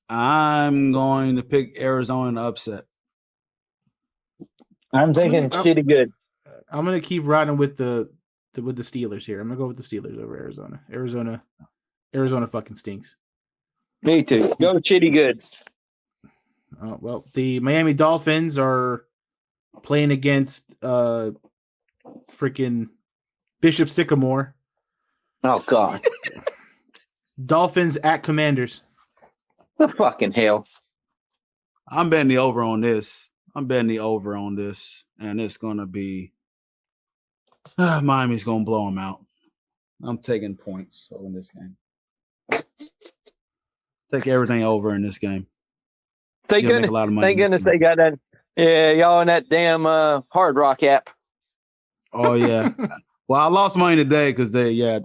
I'm going to pick Arizona to upset. I'm thinking shitty good. I'm going to keep riding with the Steelers here. I'm going to go with the Steelers over Arizona. Arizona fucking stinks. Me too. Go shitty goods. Well, the Miami Dolphins are playing against freaking Bishop Sycamore. Oh, God. Dolphins at Commanders. The fucking hell. I'm betting the over on this. And it's going to be Miami's going to blow them out. I'm taking points in this game. Take everything over in this game. Thank goodness they got that. Yeah, y'all in that damn Hard Rock app. Oh, yeah. Well, I lost money today because I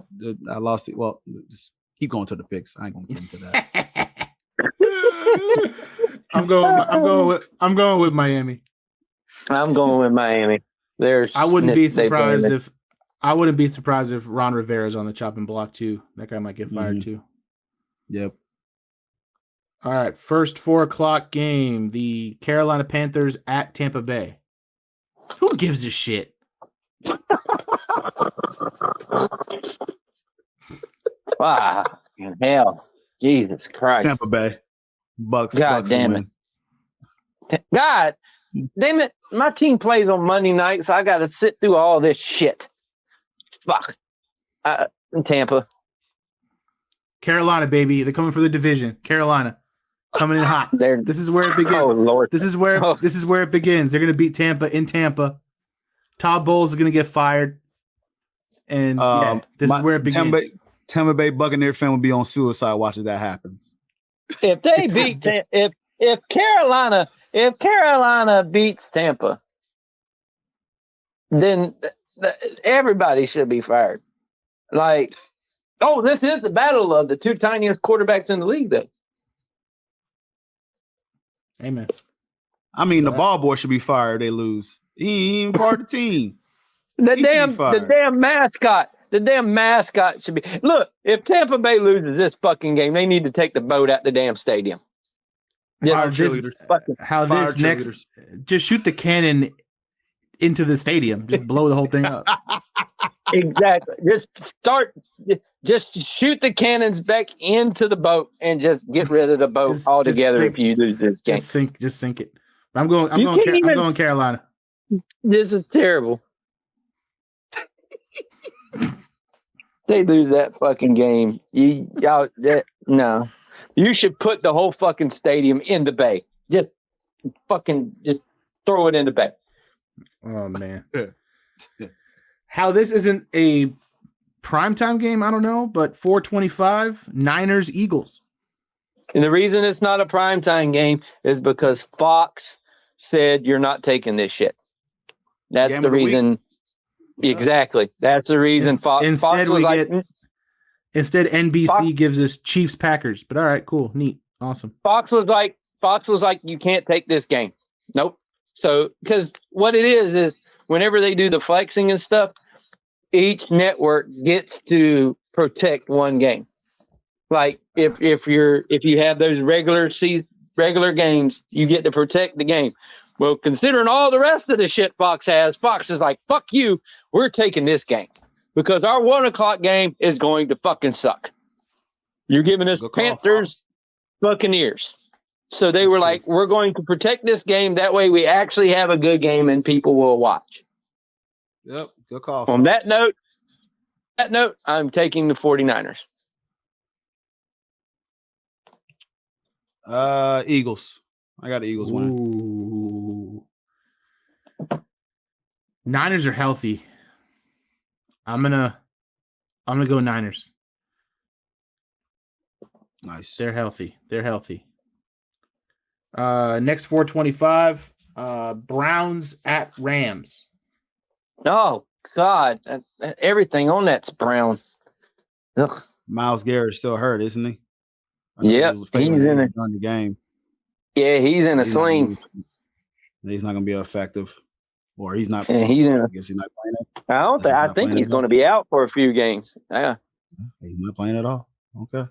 lost it. Well, just keep going to the picks. I ain't going to get into that. I'm going with Miami. I'm going with Miami. I wouldn't be surprised if Ron Rivera's on the chopping block too. That guy might get fired too. Yep. All right, first 4 o'clock game: the Carolina Panthers at Tampa Bay. Who gives a shit? Wow, hell, Jesus Christ! Tampa Bay, Bucks. God Bucks damn win. it! God damn it! My team plays on Monday night, so I got to sit through all this shit. Fuck. In Tampa. Carolina, baby, they're coming for the division. Carolina, coming in hot. This is where it begins. Oh Lord! This is where it begins. They're gonna beat Tampa in Tampa. Todd Bowles is going to get fired. And this is where it begins. Tampa Bay Buccaneer fan will be on suicide watching that happens. If they beat if Carolina beats Tampa, then everybody should be fired. Like, this is the battle of the two tiniest quarterbacks in the league, though. Amen. I mean, the ball boy should be fired. They lose. He ain't even part of the team. The damn mascot. The damn mascot should be. Look, if Tampa Bay loses this fucking game, they need to take the boat out the damn stadium. Just shoot the cannon into the stadium. Just blow the whole thing up. Exactly. Just shoot the cannons back into the boat and just get rid of the boat altogether if you lose this game. Just sink it. I'm going Carolina. This is terrible. They lose that fucking game. No. You should put the whole fucking stadium in the bay. Just throw it in the bay. Oh man. How this isn't a primetime game, I don't know, but 425, Niners, Eagles. And the reason it's not a primetime game is because Fox said you're not taking this shit. That's the reason. Exactly. That's the reason Fox was instead NBC gives us Chiefs Packers. But all right, cool, neat, awesome. Fox was like, you can't take this game. Nope. So because what it is whenever they do the flexing and stuff, each network gets to protect one game. Like if you have those regular games, you get to protect the game. Well, considering all the rest of the shit Fox has, Fox is like, fuck you, we're taking this game. Because our 1:00 game is going to fucking suck. You're giving us Panthers, Buccaneers. So they were like, we're going to protect this game. That way we actually have a good game and people will watch. Yep, good call. On that note, I'm taking the 49ers. Eagles. I got the Eagles winning. Ooh. Niners are healthy. I'm gonna go Niners. Nice. They're healthy. Next 425, Browns at Rams. Oh God, everything on that's Brown. Ugh. Myles Garrett's still hurt, isn't he? Yep, he's in the game. Yeah, he's in a sling. He's not going to be effective, or he's not. Yeah, I guess he's not playing it. I think he's going to be out for a few games. Yeah, he's not playing at all. Okay.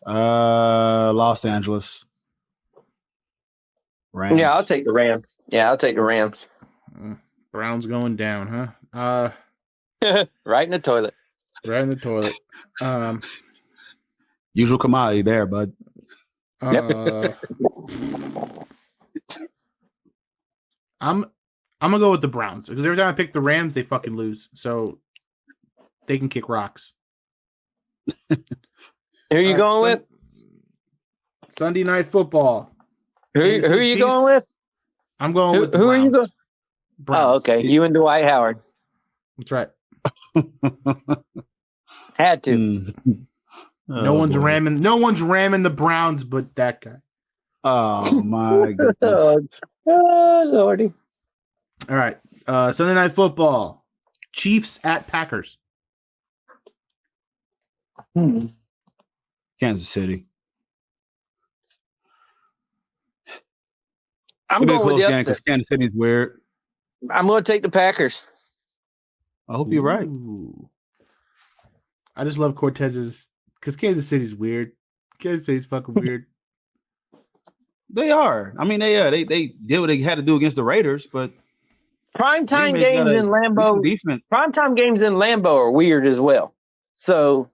Los Angeles Rams. Yeah, I'll take the Rams. Browns going down, huh? Right in the toilet. Usual commodity there, bud. I'm gonna go with the Browns because every time I pick the Rams, they fucking lose. So they can kick rocks. Who are you going with? Sunday Night Football. Who are you going with? I'm going with the Browns. Who are you going? Oh, okay. You and Dwight Howard. That's right. Had to. No one's ramming the Browns but that guy. Oh my goodness. Oh Lordy. All right. Sunday Night Football. Chiefs at Packers. Kansas City. I'm going with the upset because Kansas City's weird. I'm going to take the Packers. I hope you're right. I just love Cortez's because Kansas City's weird. Kansas City's fucking weird. They are. I mean, they did what they had to do against the Raiders, but primetime games in Lambeau. Primetime games in Lambeau are weird as well. So,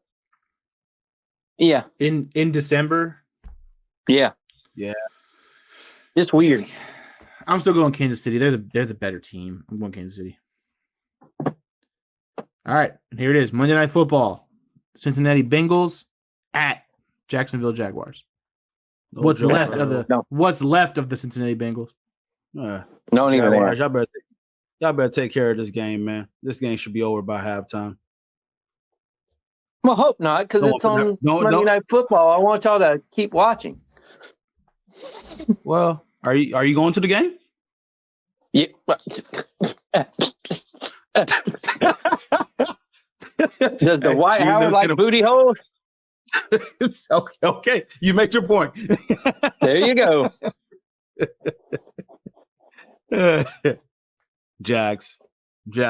yeah. In December. Yeah. Just weird. I'm still going Kansas City. They're the better team. I'm going Kansas City. All right, here it is. Monday Night Football. Cincinnati Bengals at Jacksonville Jaguars. What's left of the Cincinnati Bengals? Don't even Jaguars. Y'all better take care of this game, man. This game should be over by halftime. Well, hope not, because it's on Monday Night Football. I want y'all to keep watching. Well, are you going to the game? Yeah. Does the White Howard like booty holes? Okay. You make your point. There you go. Jags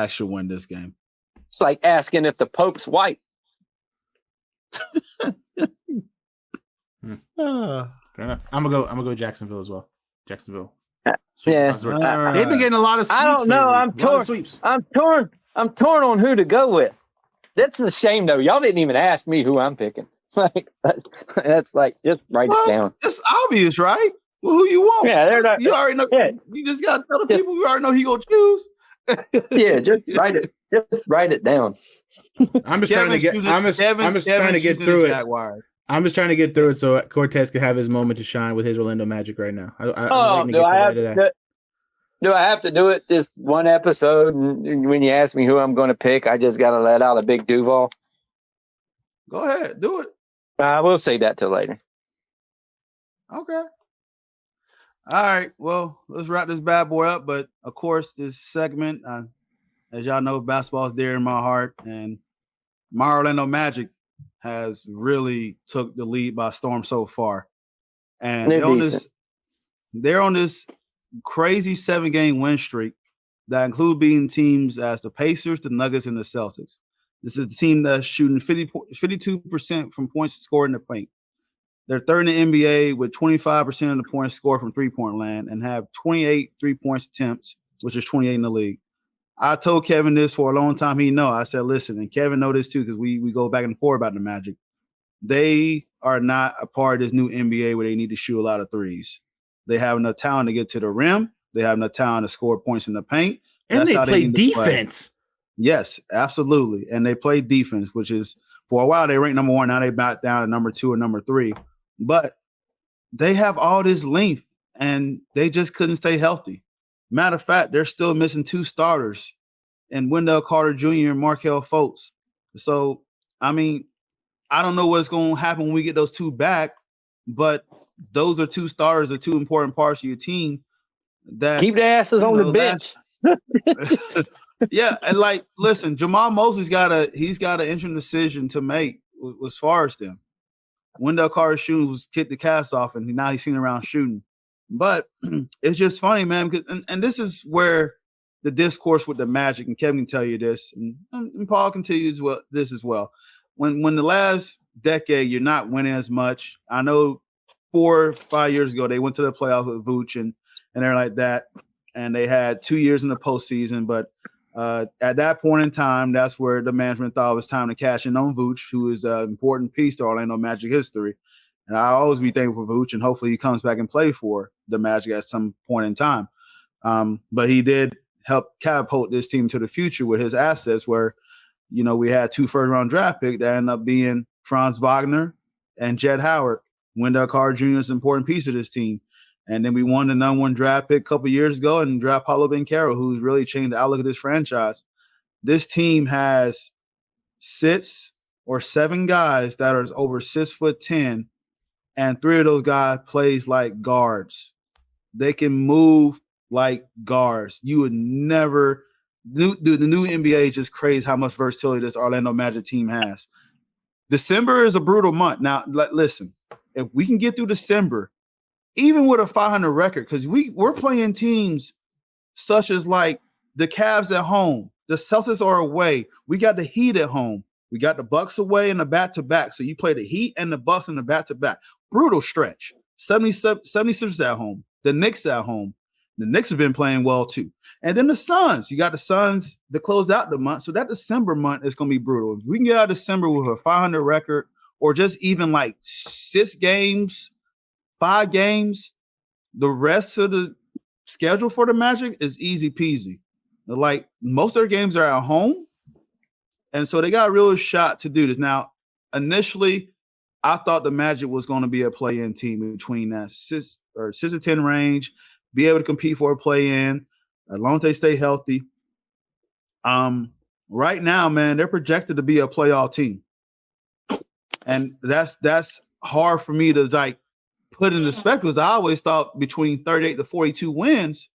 should win this game. It's like asking if the Pope's white. I'm gonna go Jacksonville as well. Jacksonville. Yeah, they've been getting a lot of sweeps. I don't know. I'm torn on who to go with. That's a shame, though. Y'all didn't even ask me who I'm picking. Like that's like just write it down. It's obvious, right? Well, who you want? Yeah, they're not. You already know. Yeah. You just gotta tell the people you already know he gonna choose. Yeah, just write it. Just write it down. I'm just trying to get. I'm just trying to get through it. I'm just trying to get through it so Cortez can have his moment to shine with his Orlando Magic right now. Do I have to do it this one episode? And when you ask me who I'm going to pick, I just got to let out a big Duval. Go ahead, do it. We'll save that till later. Okay. All right. Well, let's wrap this bad boy up. But of course, this segment, as y'all know, basketball is dear in my heart, and my Orlando Magic has really took the lead by storm so far. And they're on this crazy 7-game win streak that include beating teams as the Pacers, the Nuggets, and the Celtics. This is the team that's shooting 52% from points scored in the paint. They're third in the NBA with 25% of the points scored from three-point land and have 28 3-point attempts, which is 28 in the league. I told Kevin this for a long time. He know. I said, listen, and Kevin know this too because we go back and forth about the Magic. They are not a part of this new NBA where they need to shoot a lot of threes. They have enough talent to get to the rim. They have enough talent to score points in the paint. And they play defense. Yes, absolutely. And they play defense, which is for a while they ranked number 1. Now they back down to number 2 and number 3. But they have all this length and they just couldn't stay healthy. Matter of fact, they're still missing 2 starters and Wendell Carter Jr. and Markelle Fultz. So, I mean, I don't know what's going to happen when we get those 2 back, but those are 2 starters, are 2 important parts of your team. That keep their asses on the bench. Yeah, and like, listen, Jamal Mosley's got an interesting decision to make as far as them. Wendell Carter shooting was kicked the cast off, and now he's seen around shooting. But it's just funny, man, because and this is where the discourse with the Magic, and Kevin can tell you this, and Paul can tell you this as well. When the last decade you're not winning as much. I know 4 or 5 years ago they went to the playoffs with Vooch and they're like that, and they had 2 years in the postseason. But at that point in time, that's where the management thought it was time to cash in on Vooch, who is an important piece to Orlando Magic history. And I always be thankful for Vooch, and hopefully he comes back and play for the Magic at some point in time. But he did help catapult this team to the future with his assets, where, you know, we had 2 first-round draft picks that ended up being Franz Wagner and Jett Howard. Wendell Carter Jr. is an important piece of this team. And then we won the #1 draft pick a couple years ago and draft Paolo Banchero, who's really changed the outlook of this franchise. This team has 6 or 7 guys that are over 6'10", and 3 of those guys plays like guards. They can move like guards. You would never the new NBA is just crazy how much versatility this Orlando Magic team has. December is a brutal month. Now, listen, if we can get through December, even with a 500 record, because we're playing teams such as like the Cavs at home, the Celtics are away. We got the Heat at home. We got the Bucks away in the back-to-back. So you play the Heat and the Bucks in the back-to-back. Brutal stretch. 76ers at home. The Knicks at home. The Knicks have been playing well too. And then the Suns. You got the Suns to close out the month. So that December month is going to be brutal. If we can get out of December with a 500 record or just even like 6 games, 5 games, the rest of the schedule for the Magic is easy peasy. Like, most of their games are at home. And so they got a real shot to do this. Now, initially, I thought the Magic was going to be a play-in team between that 6 to 10 range, be able to compete for a play-in as long as they stay healthy. Right now, man, they're projected to be a playoff team. And that's hard for me to like put in the spec because I always thought between 38 to 42 wins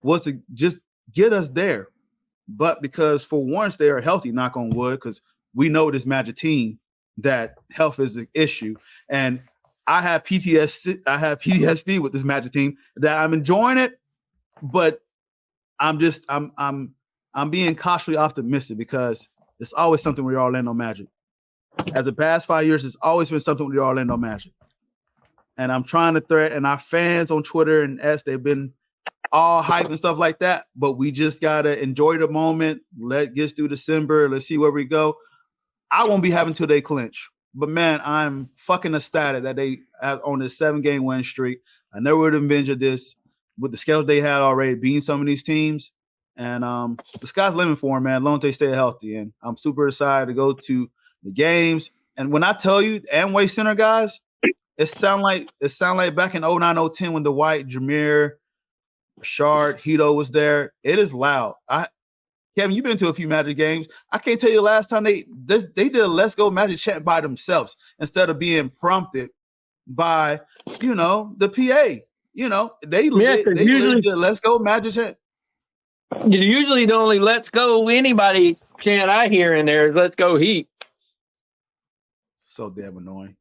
was to just get us there. But because for once they are healthy, knock on wood, because we know this Magic team that health is an issue. And I have PTSD with this Magic team that I'm enjoying it, but I'm being cautiously optimistic because it's always something with Orlando Magic. As the past 5 years, it's always been something with the Orlando Magic. And I'm trying to thread, and our fans on Twitter and S, they've been all hype and stuff like that, but we just got to enjoy the moment. Let get through December. Let's see where we go. I won't be having till they clinch. But, man, I'm fucking ecstatic that they have on this 7-game win streak. I never would have envisioned this with the schedule they had already, beating some of these teams. And the sky's the limit for them, man, as long as they stay healthy. And I'm super excited to go to the games. And when I tell you Amway Center, guys, it sound like back in 09-010 when Dwight, Jameer, Rashard, Hito was there. It is loud. Kevin, you've been to a few Magic games. I can't tell you the last time they did a Let's Go Magic chant by themselves instead of being prompted by, the PA. They usually did Let's Go Magic chant. Usually the only Let's Go anybody chant I hear in there is Let's Go Heat. So damn annoying.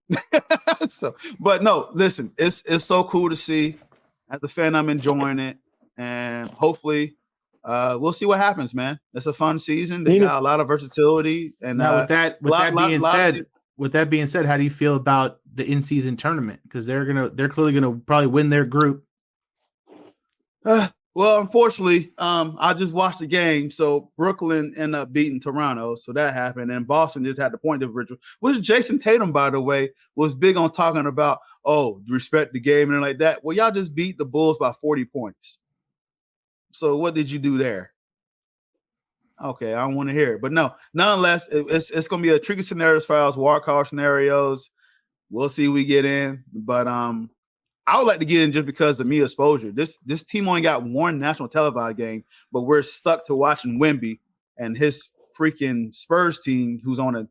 But no, listen, it's so cool to see. As a fan, I'm enjoying it. And hopefully we'll see what happens, man. It's a fun season. They got a lot of versatility. And now with that being said, how do you feel about the in-season tournament? Because they're clearly gonna probably win their group. Well, unfortunately, I just watched the game. So Brooklyn ended up beating Toronto. So that happened. And Boston just had the point differential, which Jason Tatum, by the way, was big on talking about, respect the game and like that. Well, y'all just beat the Bulls by 40 points. So what did you do there? Okay, I don't want to hear it. But no, nonetheless, it's going to be a tricky scenario as far as wildcard scenarios. We'll see who we get in. But I would like to get in just because of me exposure. This team only got one national televised game, but we're stuck to watching Wemby and his freaking Spurs team, who's on a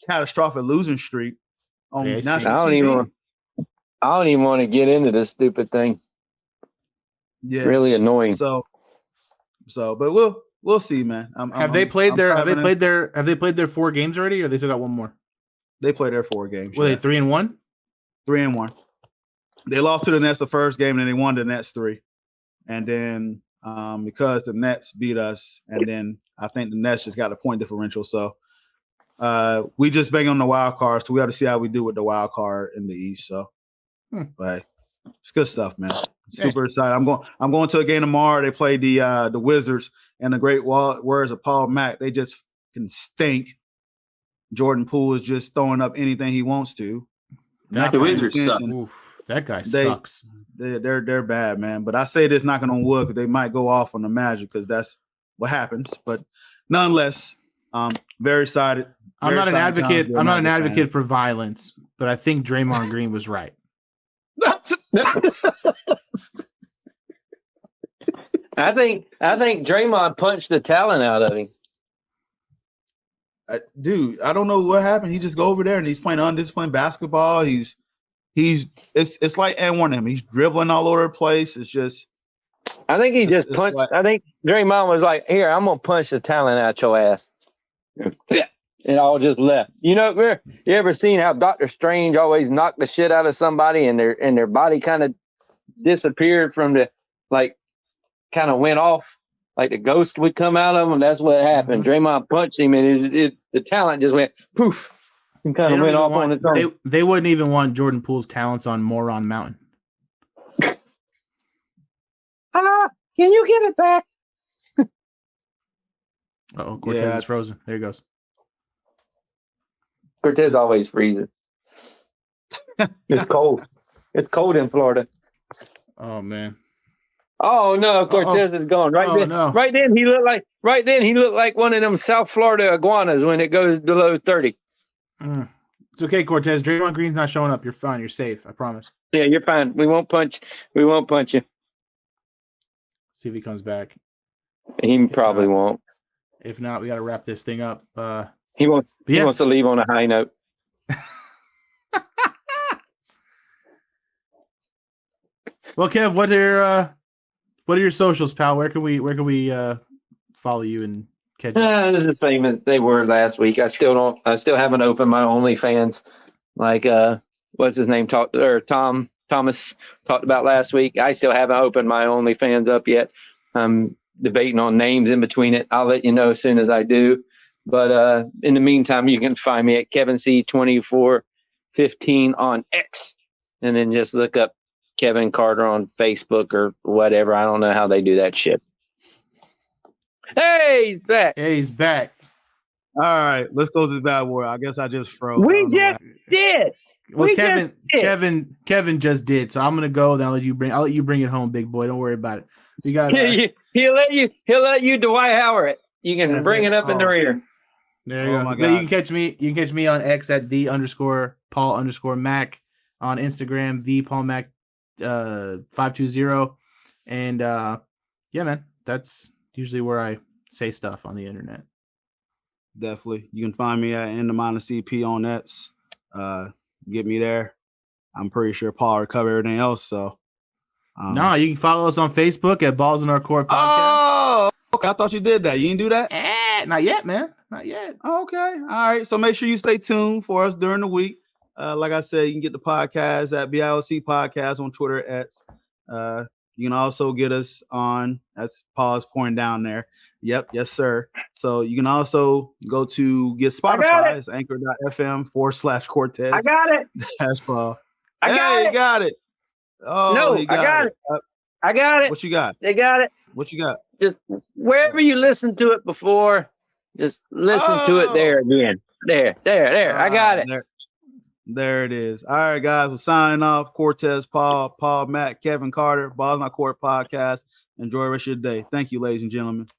catastrophic losing streak on national TV. I don't even want to get into this stupid thing. Yeah, really annoying. So, but we'll see, man. Have they played their 4 games already, or they still got one more? They played their 4 games. Were they 3-1? 3-1. They lost to the Nets the first game, and then they won the Nets 3. And then because the Nets beat us, and then I think the Nets just got a point differential. So we just bang on the wild card. So we have to see how we do with the wild card in the East. So, but it's good stuff, man. Super excited. I'm going to a game tomorrow. They play the Wizards, and the great words of Paul Mack. They just can stink. Jordan Poole is just throwing up anything he wants to. Not the Wizards suck. That guy sucks. They're bad, man. But I say this knocking on wood because they might go off on the Magic because that's what happens. But nonetheless, very excited. I'm not an advocate for violence, but I think Draymond Green was right. I think Draymond punched the talent out of him. Dude, I don't know what happened. He just go over there and he's playing undisciplined basketball. It's like and one of him. He's dribbling all over the place. It's just. I think he just punched. I think Draymond was like, "Here, I'm gonna punch the talent out your ass," and all just left. You ever seen how Doctor Strange always knocked the shit out of somebody and their body kind of disappeared from the kind of went off, like the ghost would come out of him. That's what happened. Draymond punched him, and the talent just went poof. And kind of went off on its own. They wouldn't even want Jordan Poole's talents on Moron Mountain. Can you give it back? Cortez is frozen. There he goes. Cortez always freezing. It's cold. It's cold in Florida. Oh man. Oh no, Cortez is gone. Right then he looked like one of them South Florida iguanas when it goes below 30. It's okay, Cortez. Draymond Green's not showing up. You're fine. You're safe. I promise. Yeah, you're fine. We won't punch you. See if he comes back. He probably won't. If not, we got to wrap this thing up. He wants to leave on a high note. Well, Kev, what are your socials, pal? Where can we follow you and catch you? It's the same as they were last week. I still haven't opened my OnlyFans. Like what's his name? Thomas talked about last week. I still haven't opened my OnlyFans up yet. I'm debating on names in between it. I'll let you know as soon as I do. But in the meantime, you can find me at KevinC2415 on X, and then just look up Kevin Carter on Facebook or whatever. I don't know how they do that shit. Hey, he's back. Hey, he's back. All right, let's close this bad boy. I guess I just froze. We just did. Well, Kevin just did. So I'm gonna go. Then I'll let you bring it home, big boy. Don't worry about it. You got. He'll let you Dwight Howard it. You can bring it up in the rear. There you go. My God. You can catch me on X at _Paul_Mac, on Instagram _PaulMac 520, and yeah, man, that's usually where I say stuff on the internet. Definitely, you can find me at N-CP on X. Get me there. I'm pretty sure Paul will cover everything else. So, no, you can follow us on Facebook at Balls in Our Court Podcast. Oh, okay. I thought you did that. You didn't do that? Not yet, man. Not yet. Okay. All right. So make sure you stay tuned for us during the week. Like I said, you can get the podcast at BIOC Podcast on Twitter. You can also get us on, that's Paul's pointing down there. Yep. Yes, sir. So you can also go to get Spotify. It's anchor.fm/Cortez. I got it. That's Paul. You got it. Oh, no, I got it. I got it. What you got? They got it. What you got? Just wherever you listened to it before, just listen to it there again. There. I got it. There it is. All right, guys. We're signing off. Cortez, Paul, Matt, Kevin Carter, Balls in Our Court Podcast. Enjoy the rest of your day. Thank you, ladies and gentlemen.